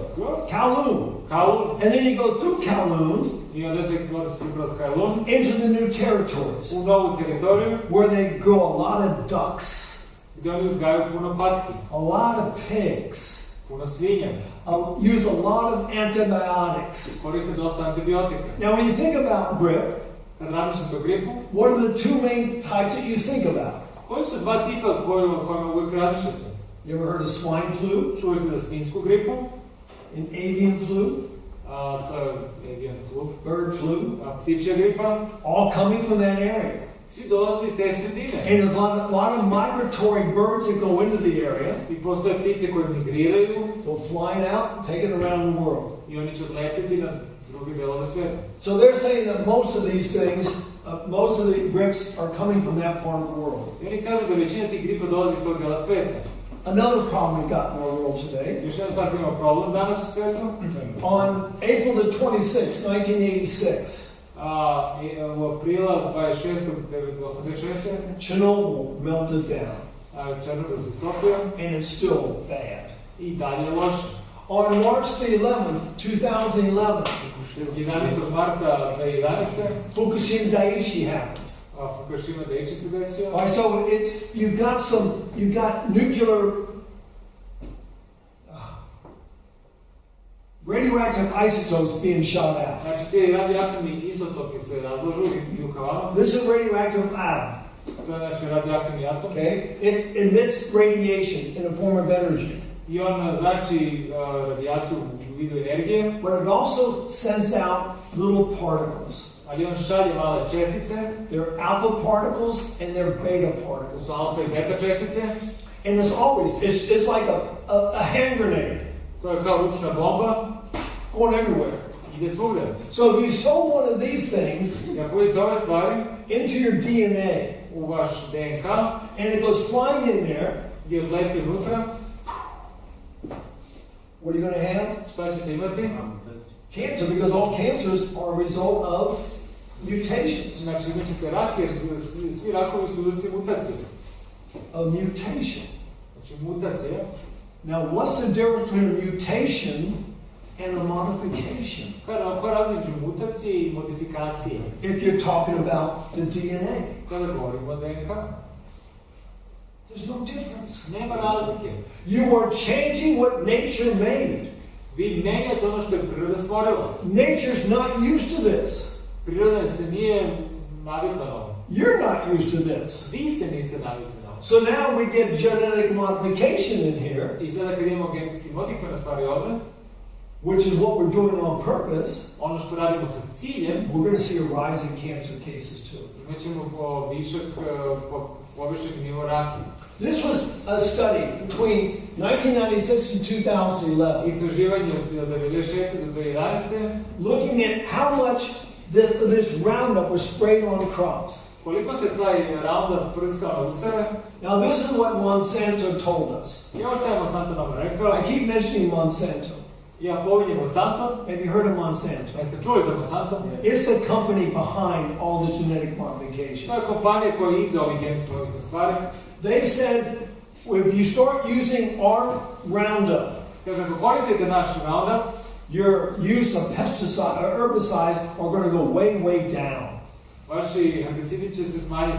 Kowloon. Kowloon. And then you go through Kowloon I onda te kroz Kowloon into the New Territories, u novu teritoriju where they grow a lot of ducks, gdje oni uzgajaju puno patki, a lot of pigs, puno svinja, use a lot of antibiotics. koriste dosta antibiotika. Now, when you think about grip, Kad razmišljate o gripu, what are the two main types that you think about? koji su dva tipa kojima uvijek razmišljate? You ever heard of swine flu Čuli ste za svinjsku gripu, and avian flu, to je avian flu, bird flu, ptičja gripa, all coming from that area? svi dolaze iz te sredine. And there's a lot of migratory birds that go into the area. I postoje ptice koje migriraju They'll fly it out and take it around the world. i oni će odletiti na drugi delove sveta. So they're saying that most of these things, most of the grips are coming from that part of the world. I oni kažu da većina tih gripa dolazi iz tog dela sveta. Another problem we got in our world today. Još jedan stvar koji imamo problem danas u svetu. On April the 26th, 1986, U aprila 26. 1986. Chernobyl melted down, Černobil se stopio and it's still bad. i dalje je loše. On March the 11th, 2011, 11. marta 2011. Fukushima Daiichi happened. Fukushima Daiichi se desio. All right, so you've got nuclear radioactive isotopes being shot out. Znači, ti radioaktivni izotopi se razložu i u kavanu. This is a radioactive atom. To je znači radioaktivni atom. Okay, it emits radiation in a form of energy. I on zrači radijaciju u vidu energije. But it also sends out little particles. Ali on šalje male čestice. They're alpha particles and they're beta To particles. su alfa i beta čestice. And it's like a hand grenade To je kao ručna bomba. going everywhere. Ide svugdje. So if you throw one of these things I ako vidite ove stvari into your DNA u vaš DNK, and it goes flying in there, gdje odleti unutra, what are you going to have? šta ćete imati? Cancer, because all cancers are a result of mutations. Znači imat ćete rak jer svi rakovi su uzroci mutacije. A mutation. Znači mutacija. Now, what's the difference between a mutation and a modification? Koja je razlika između mutacije i modifikacije? If you're talking about the DNA, Kada govorimo o DNK, there's no difference. nema razlike. You are changing what nature made. Vi menjate ono što je priroda stvorila. Nature's not used to this. Priroda se nije navikla na ovo. You're not used to this. Vi se niste navikli na ovo. So now we get genetic modification in here, I sada kad imamo genetski modifikovane stvari ovdje, which is what we're doing on purpose, ono što radimo sa ciljem, we're going to see a rise in cancer cases too. imat ćemo povišak nivo raka. This was a study between 1996 and 2011, Istraživanje od 1996. do 2011. looking at how much this Roundup was sprayed on crops. Koliko se taj Roundup prskao na useve? Now this is what Monsanto told us. I ovo što je Monsanto nam rekao. I keep mentioning Monsanto. Ja pominjem Monsanto. Have you heard of Monsanto? Jeste čuli za Monsanto? It's the company behind all the genetic modification. To je kompanija koja je iza ovih genetskih stvari. They said, if you start using our Roundup, Kaže, ako koristite naš Roundup, your use of pesticide or herbicides are going to go way, way down. vaši herbicidi će se smanjiti.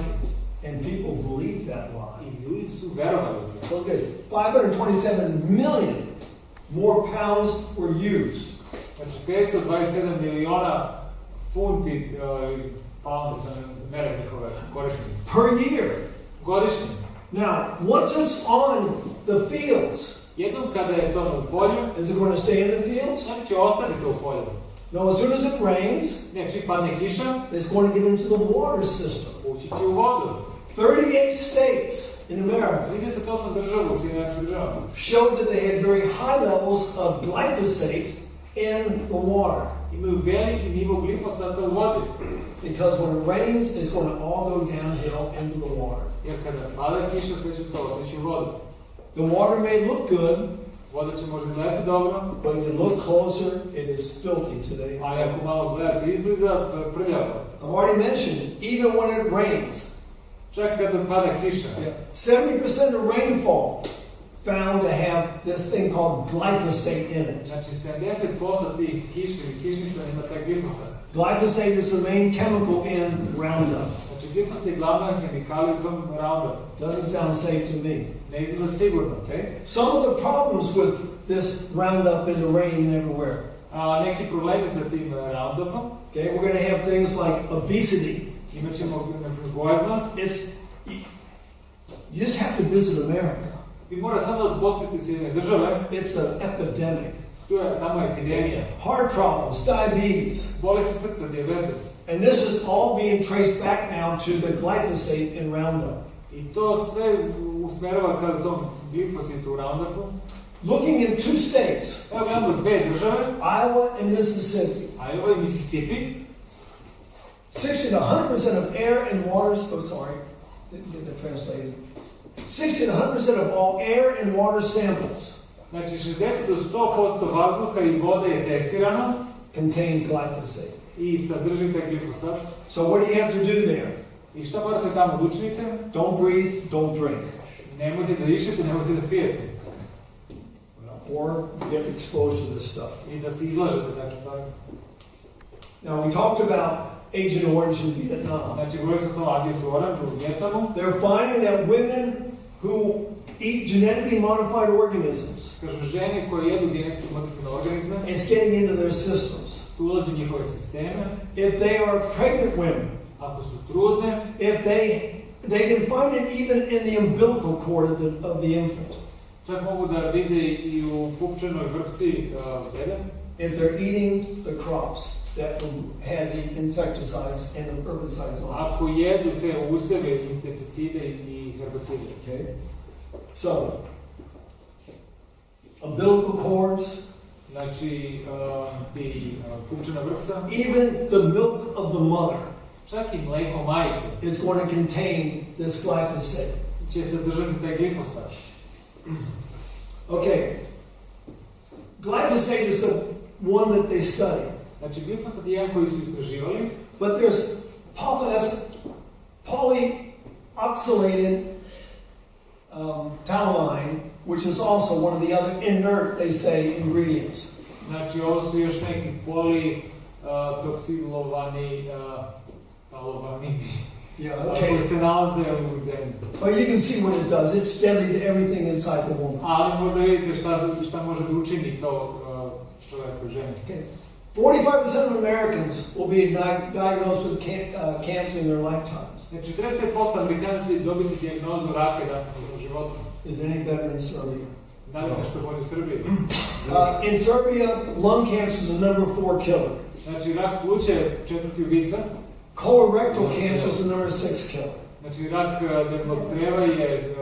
And people believe that lie. I ljudi su verovali u to. Look at it. 527 million more pounds were used. Znači, 527 miliona funti pounda, mere njihove korištenje. Per year. Godišnje. Now, once it's on the fields, Jednom kada je to u polju, is it going to stay in the fields? znači će ostati to u polju. No, as soon as it rains, Ne, čim padne kiša, it's going to get into the water system. ući će u vodu. 38 states in America 38 država u Sjedinjenim državama showed that they had very high levels of glyphosate in the water. imaju veliki nivo glifosata u vodi. Because when it rains, it's going to all go downhill into the water. Jer kada pada kiša, sve će to otići u vodu. The water may look good, Voda će možda gledati dobro, but when you look closer, it is filthy today. ali ako malo gledate izbliza, to je prljavo. I've already mentioned, even when it rains, Čak kada pada kiša, 70% of rainfall found to have this thing called glyphosate in it. znači 70% tih kiša ili kišnica ima taj glifosat. Glyphosate is the main chemical in Roundup. Znači glifosat je glavna hemikalija u tom Roundup. Doesn't sound safe to me. Ne izgleda sigurno. Okay? Some of the problems with this Roundup in the rain and everywhere. Neki problemi sa tim Roundupom. Okay, we're going to have things like obesity. Imaćemo gojaznost. You just have to visit America. Vi mora samo da posjetite Sjedinjene države. It's an epidemic. Tamo je epidemija. Heart problems, diabetes. Boli se srca, dijabetes. And this is all being traced back now to the glyphosate in Roundup. I to sve usmerava ka tom glifositu u Roundupu. Looking in two states, Evo gledamo dve države, Iowa and Mississippi. Iowa i Mississippi. 60 to 100% of air and water, didn't get that translated. 60 to 100% of all air and water samples Znači 60 do 100% vazduha i vode je testirano contain glyphosate. i sadrži taj glifosat. So what do you have to do there? I šta morate tamo da učinite? Don't breathe, don't drink. Nemojte da dišete, nemojte da pijete. Or get exposed to this stuff. I da se izlažete takve stvari. Now we talked about Agent Orange in Vietnam. Znači govorili smo o tom Agent Orange u Vijetnamu. They're finding that women who eat genetically modified organisms, Kažu žene koje jedu genetski modifikovane organizme, it's getting into their systems. tu ulazi u njihove sisteme. If they are pregnant women, Ako su trudne, if they can find it even in the umbilical cord of the infant. čak mogu da vide i u pupčanoj vrpci bebe. If they're eating the crops that had the insecticides and the herbicides on. Ako jedu te useve, pesticide i herbicide. Okay. So, umbilical cords. Znači, ti pupčana vrpca. Even the milk of the mother. Čak i mleko majke is going to contain this glyphosate. će sadržati taj glifosat. Okay. Glyphosate is the one that they study. Znači, glifosat je jedan koji su istraživali. But there's polyoxylated toluene, which is also one of the other inert, they say, ingredients. Znači, ovo su još neki politoksilovani talovani. Yeah, okay. Koji se nalaze u zemlji. But you can see what it does. It's deadly to everything inside the woman. Ali možda vidite šta može da učini to čovjeku ženi. Okay. 45% of Americans will be diagnosed with cancer in their lifetimes. Znači, 45% Amerikanaca će dobiti dijagnozu raka u životu. Is it any better in Serbia? Da li nešto bolje u Srbiji? In Serbia, lung cancer is the number 4 killer. Znači, rak pluća je četvrti ubica. Colorectal cancer is the number 6 killer. Znači, rak debelog crijeva je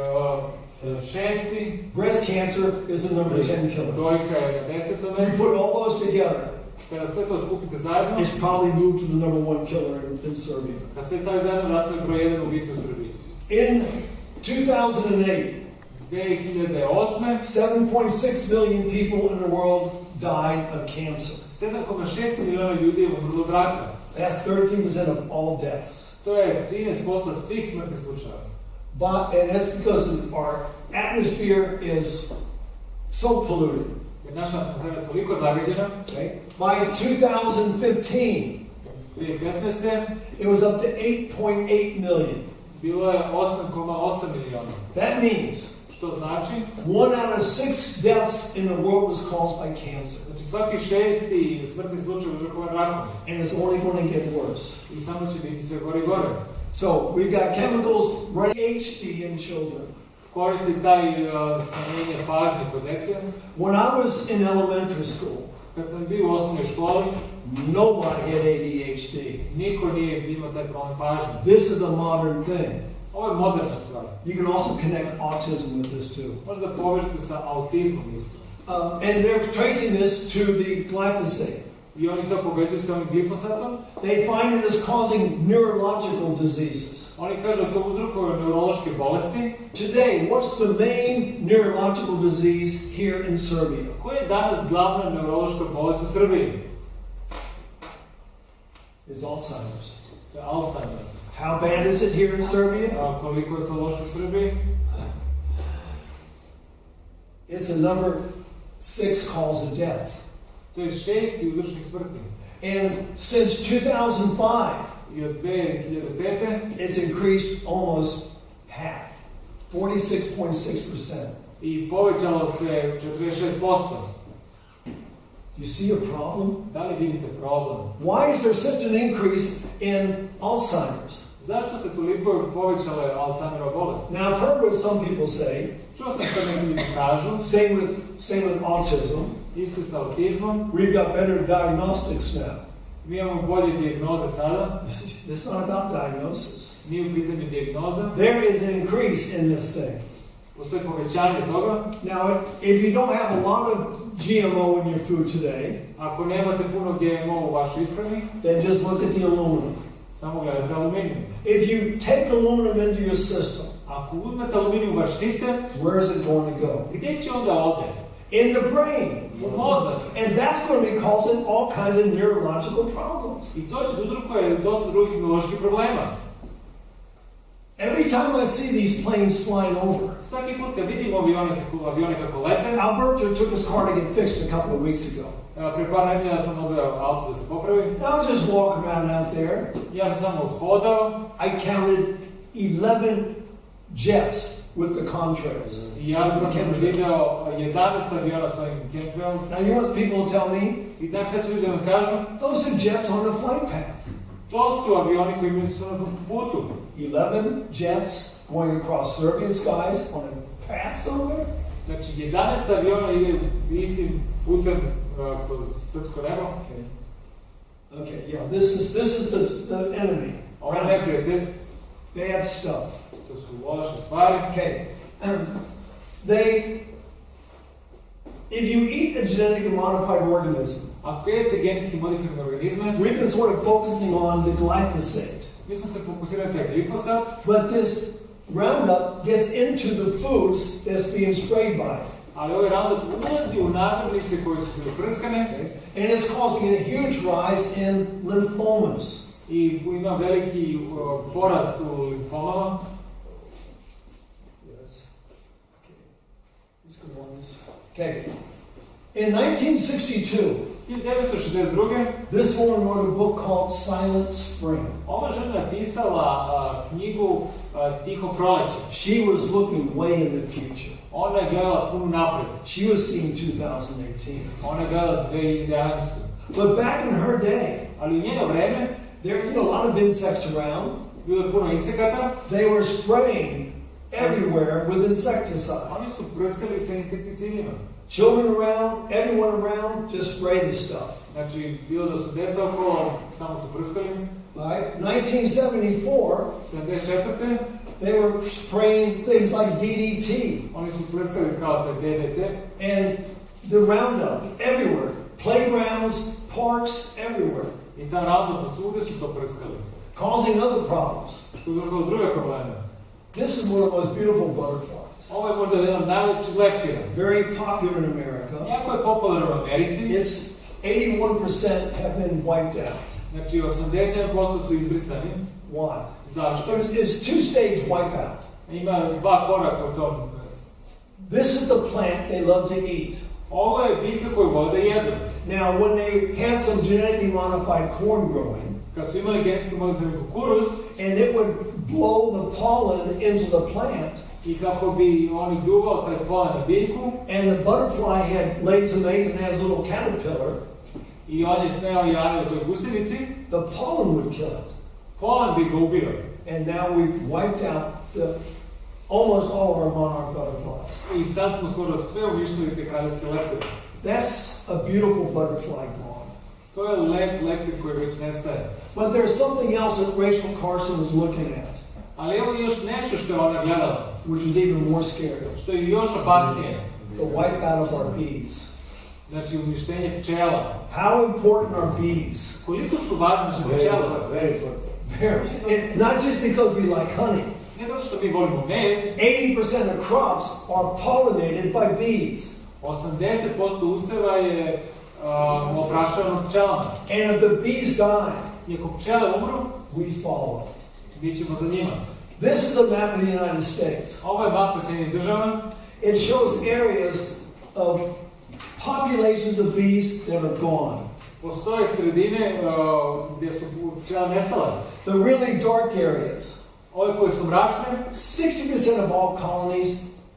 šesti. Breast cancer is the number 10 killer. Dojka je na 10. You mestu. put all those together, Kada sve to skupite zajedno, it's probably moved to the number 1 killer in Serbia. kad sve stavi zajedno, vratno je broj 1 ubica u Srbiji. In 2008, 2008. 7.6 million people in the world died of cancer. 7,6 miliona ljudi je umrlo od raka. That's 13% of all deaths. To je 13% svih smrtnih slučajeva. And that's because our atmosphere is so polluted. Jer naša atmosfera je toliko zagađena. Okay? By 2015, 2015. it was up to 8.8 million. Bilo je 8,8 miliona. That means Što znači? 1 out of 6 deaths in the world was caused by cancer. Znači svaki 6. smrtni slučaj uzrokovan rakom. And it's only going to get worse. I samo će biti sve gore i gore. So we've got chemicals running HD in children. Koristi taj smanjenje pažnje kod dece. When I was in elementary school, Kad sam bio u osnovnoj školi, nobody had ADHD. niko nije imao taj problem pažnje. This is a modern thing. Ovo je moderna stvar. You can also connect autism with this too. Možda povežete sa autizmom isto. And they're tracing this to the glyphosate. I oni to povezuju sa ovim glifosatom. They find it is causing neurological diseases. Oni kažu da to uzrokuje neurološke bolesti. Today, what's the main neurological disease here in Serbia? Koja je danas glavna neurološka bolest u Srbiji? It's Alzheimer's. To je Alzheimer. How bad is it here in Serbia? A koliko je to loše u Srbiji? It's the number 6 cause of death. To je 6. uzročnik smrti. And since 2005, I od 2005. it's increased almost half, 46.6%. I povećalo se 46%. You see a problem? Da li vidite problem? Why is there such an increase in Alzheimer's? Zašto se toliko povećale Alzheimerova bolest? Now, I've heard what some people say, Čuo sam što neki ljudi kažu, same with autism. isto sa autizmom, We've got better diagnostics now. mi imamo bolje dijagnoze sada, It's not about diagnosis. nije u pitanju dijagnoza, There is an increase in this thing. postoji povećanje toga. Now, if you don't have a lot of GMO in your food today, Ako nemate puno GMO u vašoj ishrani, then just look at the aluminum. samo gledajte aluminijum. If you take aluminum into your system, Ako uzmete aluminijum u vaš sistem, where is it going to go? gdje će onda ode? In the brain. U mozak. And that's going to be causing all kinds of neurological problems. I to će da uzrokuje dosta drugih neuroloških problema. Every time I see these planes flying over, Svaki put kad vidim avione kako lete, Alberto took his car to get fixed a couple of weeks ago. pre par nedelja sam odveo auto da se popravi. I was just walking around out there. Ja sam samo hodao I counted 11 jets with the contrails. i ja sam video 11 aviona s ovim chemtrails. Now you know what people will tell me? I znaš kad će ljudi da vam kažu? Those are jets on the flight path. To su avioni koji su na putu. 11 jets going across Serbian skies on a path somewhere? Znači 11 aviona ide istim putem kroz srpsko nebo. Okay, yeah, this is the enemy. Ovo je neprijatelj. Bad stuff. To su loše stvari. Okay. If you eat a genetically modified organism, Ako jedete genetski modifikovane organizme, we've been sort of focusing on the glyphosate. mi smo se fokusirali na glifosat, But this Roundup gets into the foods that's being sprayed by it. ali ovaj Roundup ulazi u namirnice koje su bile prskane And it's causing a huge rise in lymphomas. i ima veliki porast u limfomama. Yes. Okay. These good ones. Okay. In 1962, 1962. this woman wrote a book called Silent Spring. Ova žena napisala knjigu Tiho proleće. She was looking way in the future. Ona je gledala puno napred. She was seeing 2018. Ona je gledala 2011. But back in her day, Ali u njeno vreme there were a lot of insects around. bilo je puno insekata. They were spraying everywhere with insecticides. Oni su prskali sa insekticidima. Children around, everyone around, just spray this stuff. Znači, bilo da su deca okolo, samo su prskali. Right? 1974, 74. they were spraying things like DDT Oni su prskali kao taj DDT. and the Roundup everywhere. Playgrounds, parks, everywhere. I ta Roundup svugde su to prskali. Causing other problems. Što je uzrokovalo druge probleme. This is one of the most beautiful butterflies. Ovo je možda jedan od najlepših leptira. Very popular in America. Jako je popularan u Americi. It's 81% have been wiped out. Znači 81% su izbrisani. Why? Zašto? It's two-stage wipeout. Ima dva koraka u tom. This is the plant they love to eat. Ovo je biljka koju vole da jedu. Now, when they had some genetically modified corn growing, Kad su imali genetski modifikan kukuruz, and it would blow the pollen into the plant, i kako bi oni duvao taj polen na biljku, and the butterfly had laid some eggs and has a little caterpillar, i on je sneo jaje u toj gusenici, the pollen would kill it. polen bi ga ubio. And now we've wiped out almost all of our monarch butterflies. I sad smo skoro sve uništili te kraljevske leptire. That's a beautiful butterfly gone. To je leptir koji već nestaje. But there's something else that Rachel Carson was looking at, Ali evo još nešto što je ona gledala, which was even more scary. što je još opasnije. The wipeout of our bees. Znači uništenje pčela. How important are bees? Koliko su važne naše pčele? Very important. Not just because we like honey. Ne zato što mi volimo med, 80% of crops are pollinated by bees. 80% useva je oprašavano pčelama. And if the bees die, I ako pčele umru, we follow. mi ćemo za njima. This is a map of the United States. Ovo je mapa Sjedinjenih država. It shows areas of populations of bees that are gone. Postoje sredine gdje su pčele nestale. The really dark areas, Ove koje su mračne, 60% of all colonies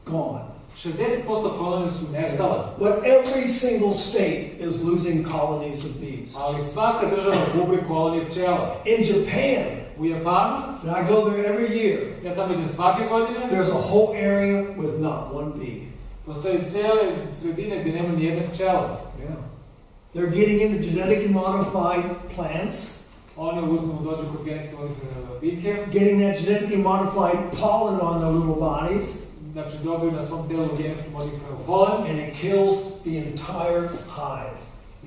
gone. 60% kolonije su nestale. But every single state is losing colonies of bees. Ali svaka država gubi kolonije pčela. In Japan, U Japanu, and I go there every year, ja tamo idem svake godine, there's a whole area with not one bee. postoje cijele sredine gdje nema ni jedne pčele. Yeah. They're getting into genetically modified plants, One uzmu dođu kod genetske modifikovane biljke, getting that genetically modified pollen on their little bodies, znači dobiju na svom telu genetski modifikovanu polen and it kills the entire hive.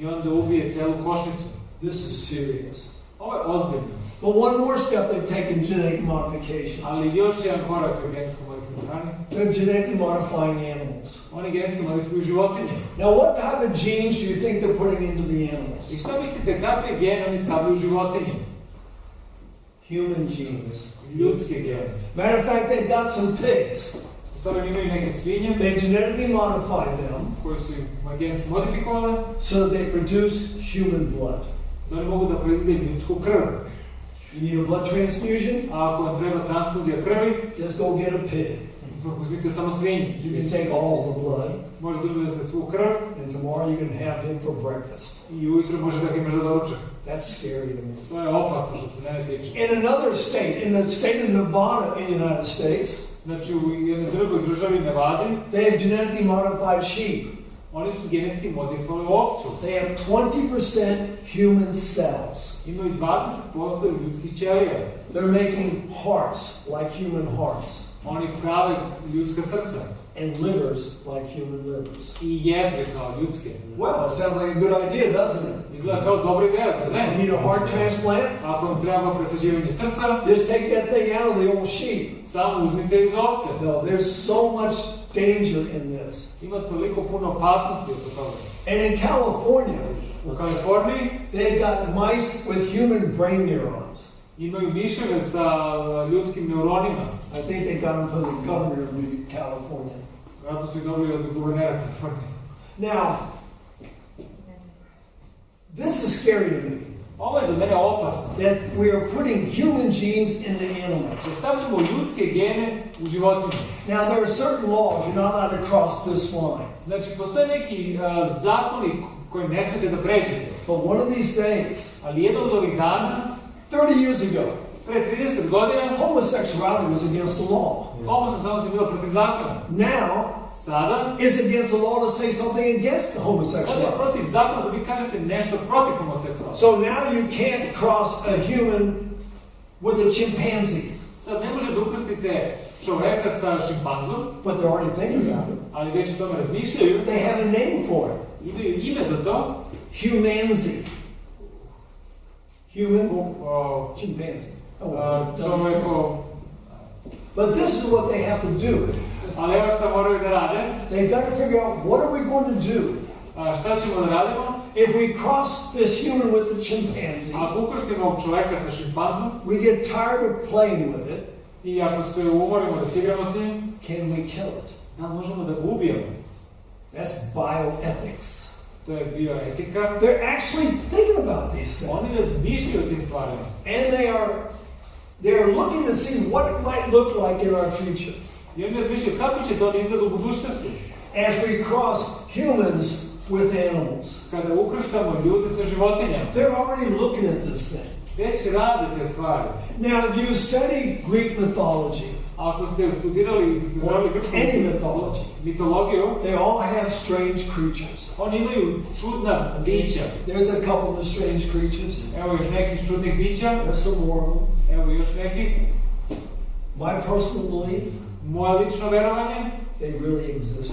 i onda ubije celu košnicu. This is serious. Ovo je ozbiljno. But one more step they've taken genetic modification. Ali još jedan korak u genetskoj modifikovanoj hrani. They're genetically modifying animals. Oni genetski modifikuju životinje. Now, what type of genes do you think they're putting into the animals? I šta mislite, kakve gene oni stavljaju u životinje? Human genes. Ljudske gene. Matter of fact, they've got some pigs. U stvari imaju neke svinje They genetically modified them koje su im genetski modifikovane, so that they produce human blood. da oni mogu da proizvode ljudsku krv. You need a blood transfusion? A ako vam treba transfuzija krvi, Just go get a pig. uzmite samo svinju. You can take all the blood, Možete da uzmete svu krv and tomorrow you can have him for breakfast. i ujutro možete da ga imate za doručak. That's scary to me. To je opasno što se mene tiče. In another state, in the state of Nevada in the United States, Znači u jednoj drugoj državi Nevadi, they have genetically modified sheep. oni su genetski modifikovali ovcu. They have 20% human cells. Imaju 20% ljudskih ćelija. They're making hearts like human hearts, Oni prave ljudska srca and livers like human livers. i jedre kao ljudske. Well, it sounds like a good idea, doesn't it? Izgleda kao dobra ideja, zar You ne? need a heart transplant? Ako vam treba presađivanje srca, Just take that thing out of the old sheep. samo uzmite iz ovce. No, there's so much danger in this. Ima toliko puno opasnosti od toga. And in California, U Kaliforniji they've got mice with human brain neurons. imaju miševe sa ljudskim neuronima. I think they got them from the governor of California. Vjerojatno su ih dobili od guvernera Kalifornije. Now, this is scary to me, Ovo je za mene opasno. that we are putting human genes into animals. Da stavljamo ljudske gene u životinje. Now, there are certain laws you're not allowed to cross this line. Znači, postoje neki zakoni koje ne smete da pređete. But one of these days, Ali jedan od ovih dana, 30 years ago, pre 30 godina, homosexuality was against the law. homoseksualnost je bila protiv zakona. Now, Sada, it's against the law to say something against sada je homosexuality. protiv zakona da vi kažete nešto protiv homoseksualnosti. So now you can't cross a human with a chimpanzee. Sad ne može da ukrstite čoveka sa šimpanzom, But they're already thinking about it. ali već o tome razmišljaju. They have a name for it. Imaju ime za to. Humanzee. Human chimpanzee. Čoveko. But this is what they have to do. Ali evo šta moraju da rade. They've got to figure out what are we going to do Šta ćemo da radimo? if we cross this human with the chimpanzee. Ako ukrstimo ovog čoveka sa šimpanzom We get tired of playing with it. i ako se umorimo da se igramo s njim, Can we kill it? da možemo da ga ubijemo. That's bioethics. To je bioetika. They're actually thinking about these Oni things. razmišljaju o tim stvarima. And they are looking to see what it might look like in our future I oni razmišljaju kako će to izgleda u budućnosti. as we cross humans with animals. Kada ukrštamo ljude sa životinjama. They're already looking at this thing. Već rade te stvari. Now, if you study Greek mythology, Ako ste studirali grčku any mythology, mitologiju, they all have strange creatures. oni imaju čudna bića. There's a couple of strange creatures. Evo još nekih čudnih bića. There's some more of them. Evo još nekih. My personal belief, Moje lično verovanje, they really exist.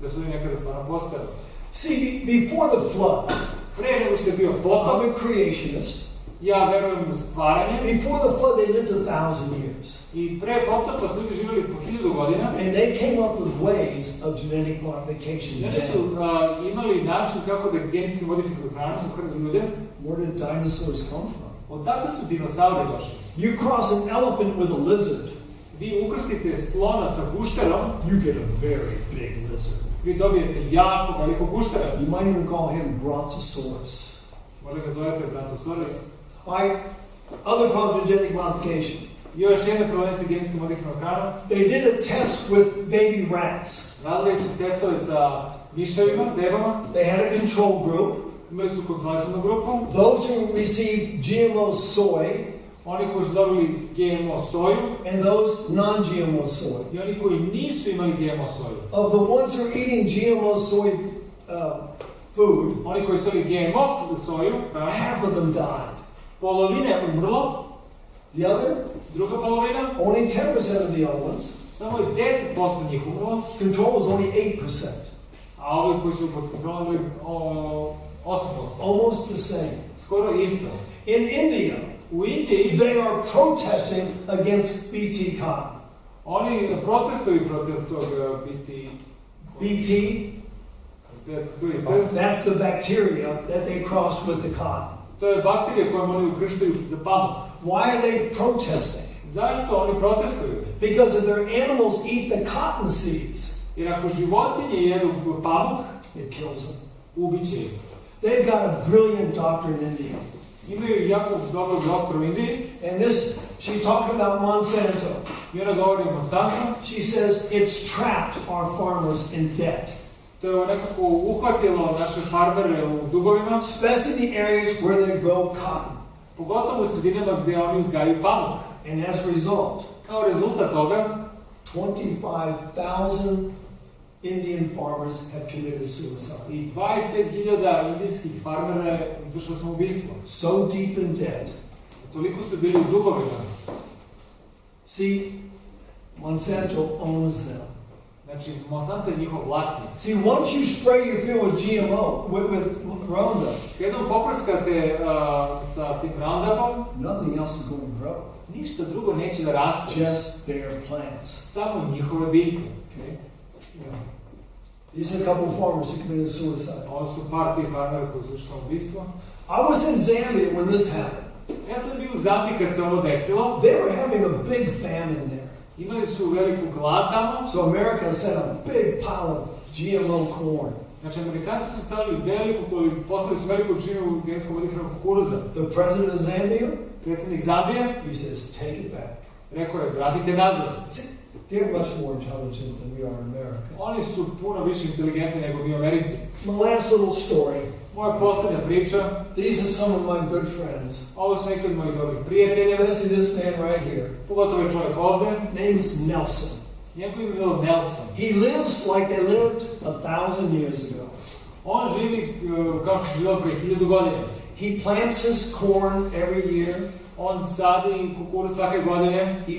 da su oni nekada stvarno postojali. See, before the flood, Pre nego što je bio potop, I'm a creationist. ja verujem u stvaranje. Before the flood, they lived 1,000 years. I pre potopa su ljudi živjeli po 1000 godina. And they came up with ways of genetic modification. I oni su imali način kako da genetski modifikuju hranu u ljude. Where did dinosaurs come from? Odakle su dinosauri došli? You cross an elephant with a lizard, Vi ukrstite slona sa gušterom, you get a very big lizard. vi dobijete jako veliko guštera. You might even call him Brontosaurus. Možda ga zovete Brontosaurus. Other problems with genetic modification. I još jedan problem sa genetski modifikovanom hranom. They did a test with baby rats. Radili su testove sa miševima, bebama. They had a control group. Imali su kontrolisanu grupu. Those who received GMO soy, Oni koji su dobili GMO soju. and those non-GMO soy. I oni koji nisu imali GMO soju. Of the ones who are eating GMO soy food, Oni koji su imali GMO soju, half of them died. polovina je umrlo. The other, Druga polovina, only 10% of the other ones. samo je 10% njih umrlo. Control was only 8%. A ovi koji su pod kontrolom bili 8%. Almost the same. Skoro isto. In India, U Indiji they are protesting against BT cotton. oni protestuju protiv tog BT, BT. that's the bacteria that they crossed with the cotton. To je bakterija koju oni ukrštaju za pamuk. Why are they protesting? Zašto oni protestuju? Because if their animals eat the cotton seeds, Jer ako životinje jedu pamuk, it kills them. ubiće ih. They've got a brilliant doctor in India. Imaju jako dobrog doktora u Indiji. And she's talking about Monsanto. I ona govori o Monsanto. She says it's trapped our farmers in debt. To je nekako uhvatilo naše farmere u dugovima. Especially in the areas where they grow cotton. Pogotovo u sredinama gdje oni uzgajaju pamuk. And as a result, Kao rezultat toga, 25,000 Indian farmers have committed suicide. i 25.000 indijskih farmera je izvršilo samoubistvo. So deep in debt. Toliko su bili u dugovima. See, Monsanto owns them. Znači, Monsanto je njihov vlasnik. See, once you spray your field with GMO, with Roundup, Jednom poprskate sa tim Roundupom, nothing else is going to grow. ništa drugo neće da raste. Just their plants. Samo njihove biljke. Okay? Yeah. These are a couple of farmers who committed suicide. Ovo su par tih farmera koji su izvršili samoubistvo. I was in Zambia when this happened. Ja sam bio u Zambiji kad se ovo desilo. They were having a big famine there. Imali su veliku glad tamo. So America sent a big pile of GMO corn. Znači, Amerikanci su stavili postavili su veliku količinu genetsko modifikovanog kukuruza. The president of Zambia, Predsjednik Zambije he says, take it back. rekao je, vratite nazad. See, they're much more intelligent than we are in America. Oni su puno više inteligentni nego mi u Americi. My last little story. Moja posljednja priča, These are some of my good friends. ovo su neki od mojih dobrih prijatelja, Especially this man right here. pogotovo je čovjek ovdje. Name is Nelson. Njegov ime je bilo Nelson. He lives like they lived 1,000 years ago. On živi kao što su živjeli prije 1000 godina. He plants his corn every year. On sadi kukuruz svake godine. He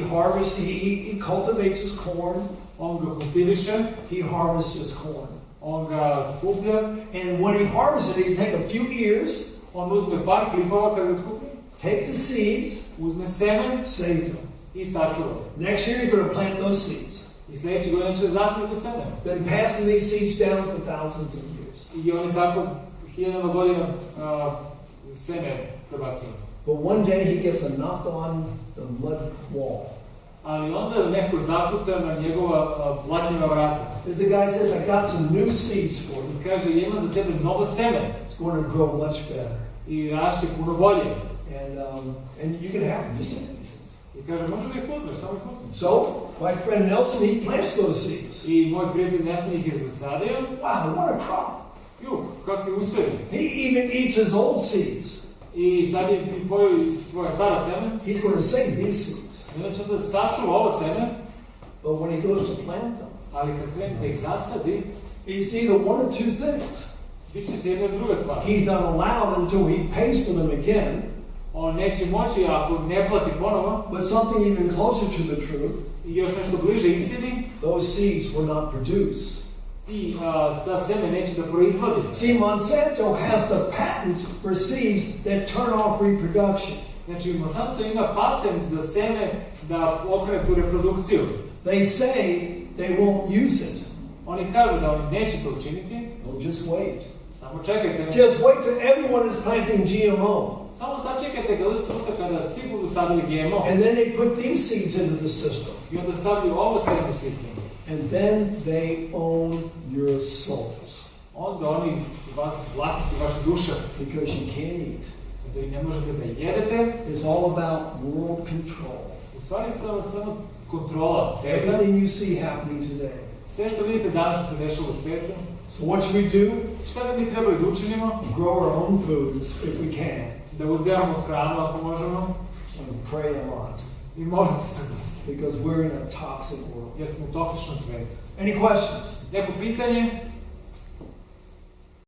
cultivates his corn. On ga kultiviše. He harvests his corn. On ga skuplja. And when he harvests it, he take a few ears. On uzme par klipova kada ga skuplja. Take the seeds. Uzme semen. Save them. I sačuva. Next year he's going to plant those seeds. I sljedeće godine će zasaditi to seme. Been passing these seeds down for thousands of years. I oni tako hiljadama godina seme prebacuju. But one day he gets a knock on the mud wall. Ali onda neko zakuca na njegova blatnjiva vrata. As the guy says, I got some new seeds for you. I kaže, imam za tebe novo seme. It's going to grow much better. I rašće puno bolje. And you can have them, just take these seeds. I kaže, možda da ih uzmeš, samo ih uzmeš. So, my friend Nelson, he plants those seeds. I moj prijatelj Nelson ih je zasadio. Wow, what a crop. Kakvi usjevi. He even eats his old seeds. I sad je pripojio svoje stara seme. He's going to save these seeds. I onda će onda sačuva ova seme. But when he goes to plant them, ali kad krene da ih zasadi, it's either one or two things. bit će se jedna druga stvar. He's not allowed until he pays for them again. On neće moći ako ne plati ponovo. But something even closer to the truth. I još nešto bliže istini. Those seeds will not produce. I ta seme neće da proizvodi. See, Monsanto has the patent for seeds that turn off reproduction. Znači, Monsanto ima patent za seme da okrene tu reprodukciju. They say they won't use it. Oni kažu da oni neće to učiniti. Well, just wait. Samo čekajte. Just wait till everyone is planting GMO. Samo sad čekajte ga do trenutka kada svi budu sadili GMO. And then they put these seeds into the system. I onda stavljaju ovo seme u sistem. And then they own your souls. Onda oni su vlasnici vaše duše. Because you can't eat. Da i ne možete da jedete. It's all about world control. U stvari stava samo kontrola sveta. Everything you see happening today. Sve što vidite danas što se dešava u svetu. So what should we do? Šta da mi trebali da učinimo? Grow our own food if we can. Da uzgajamo hranu ako možemo. And pray a lot. I molite se dosta. Because we're in a toxic world. Jer smo u toksičnom svetu. Any questions? Neko pitanje?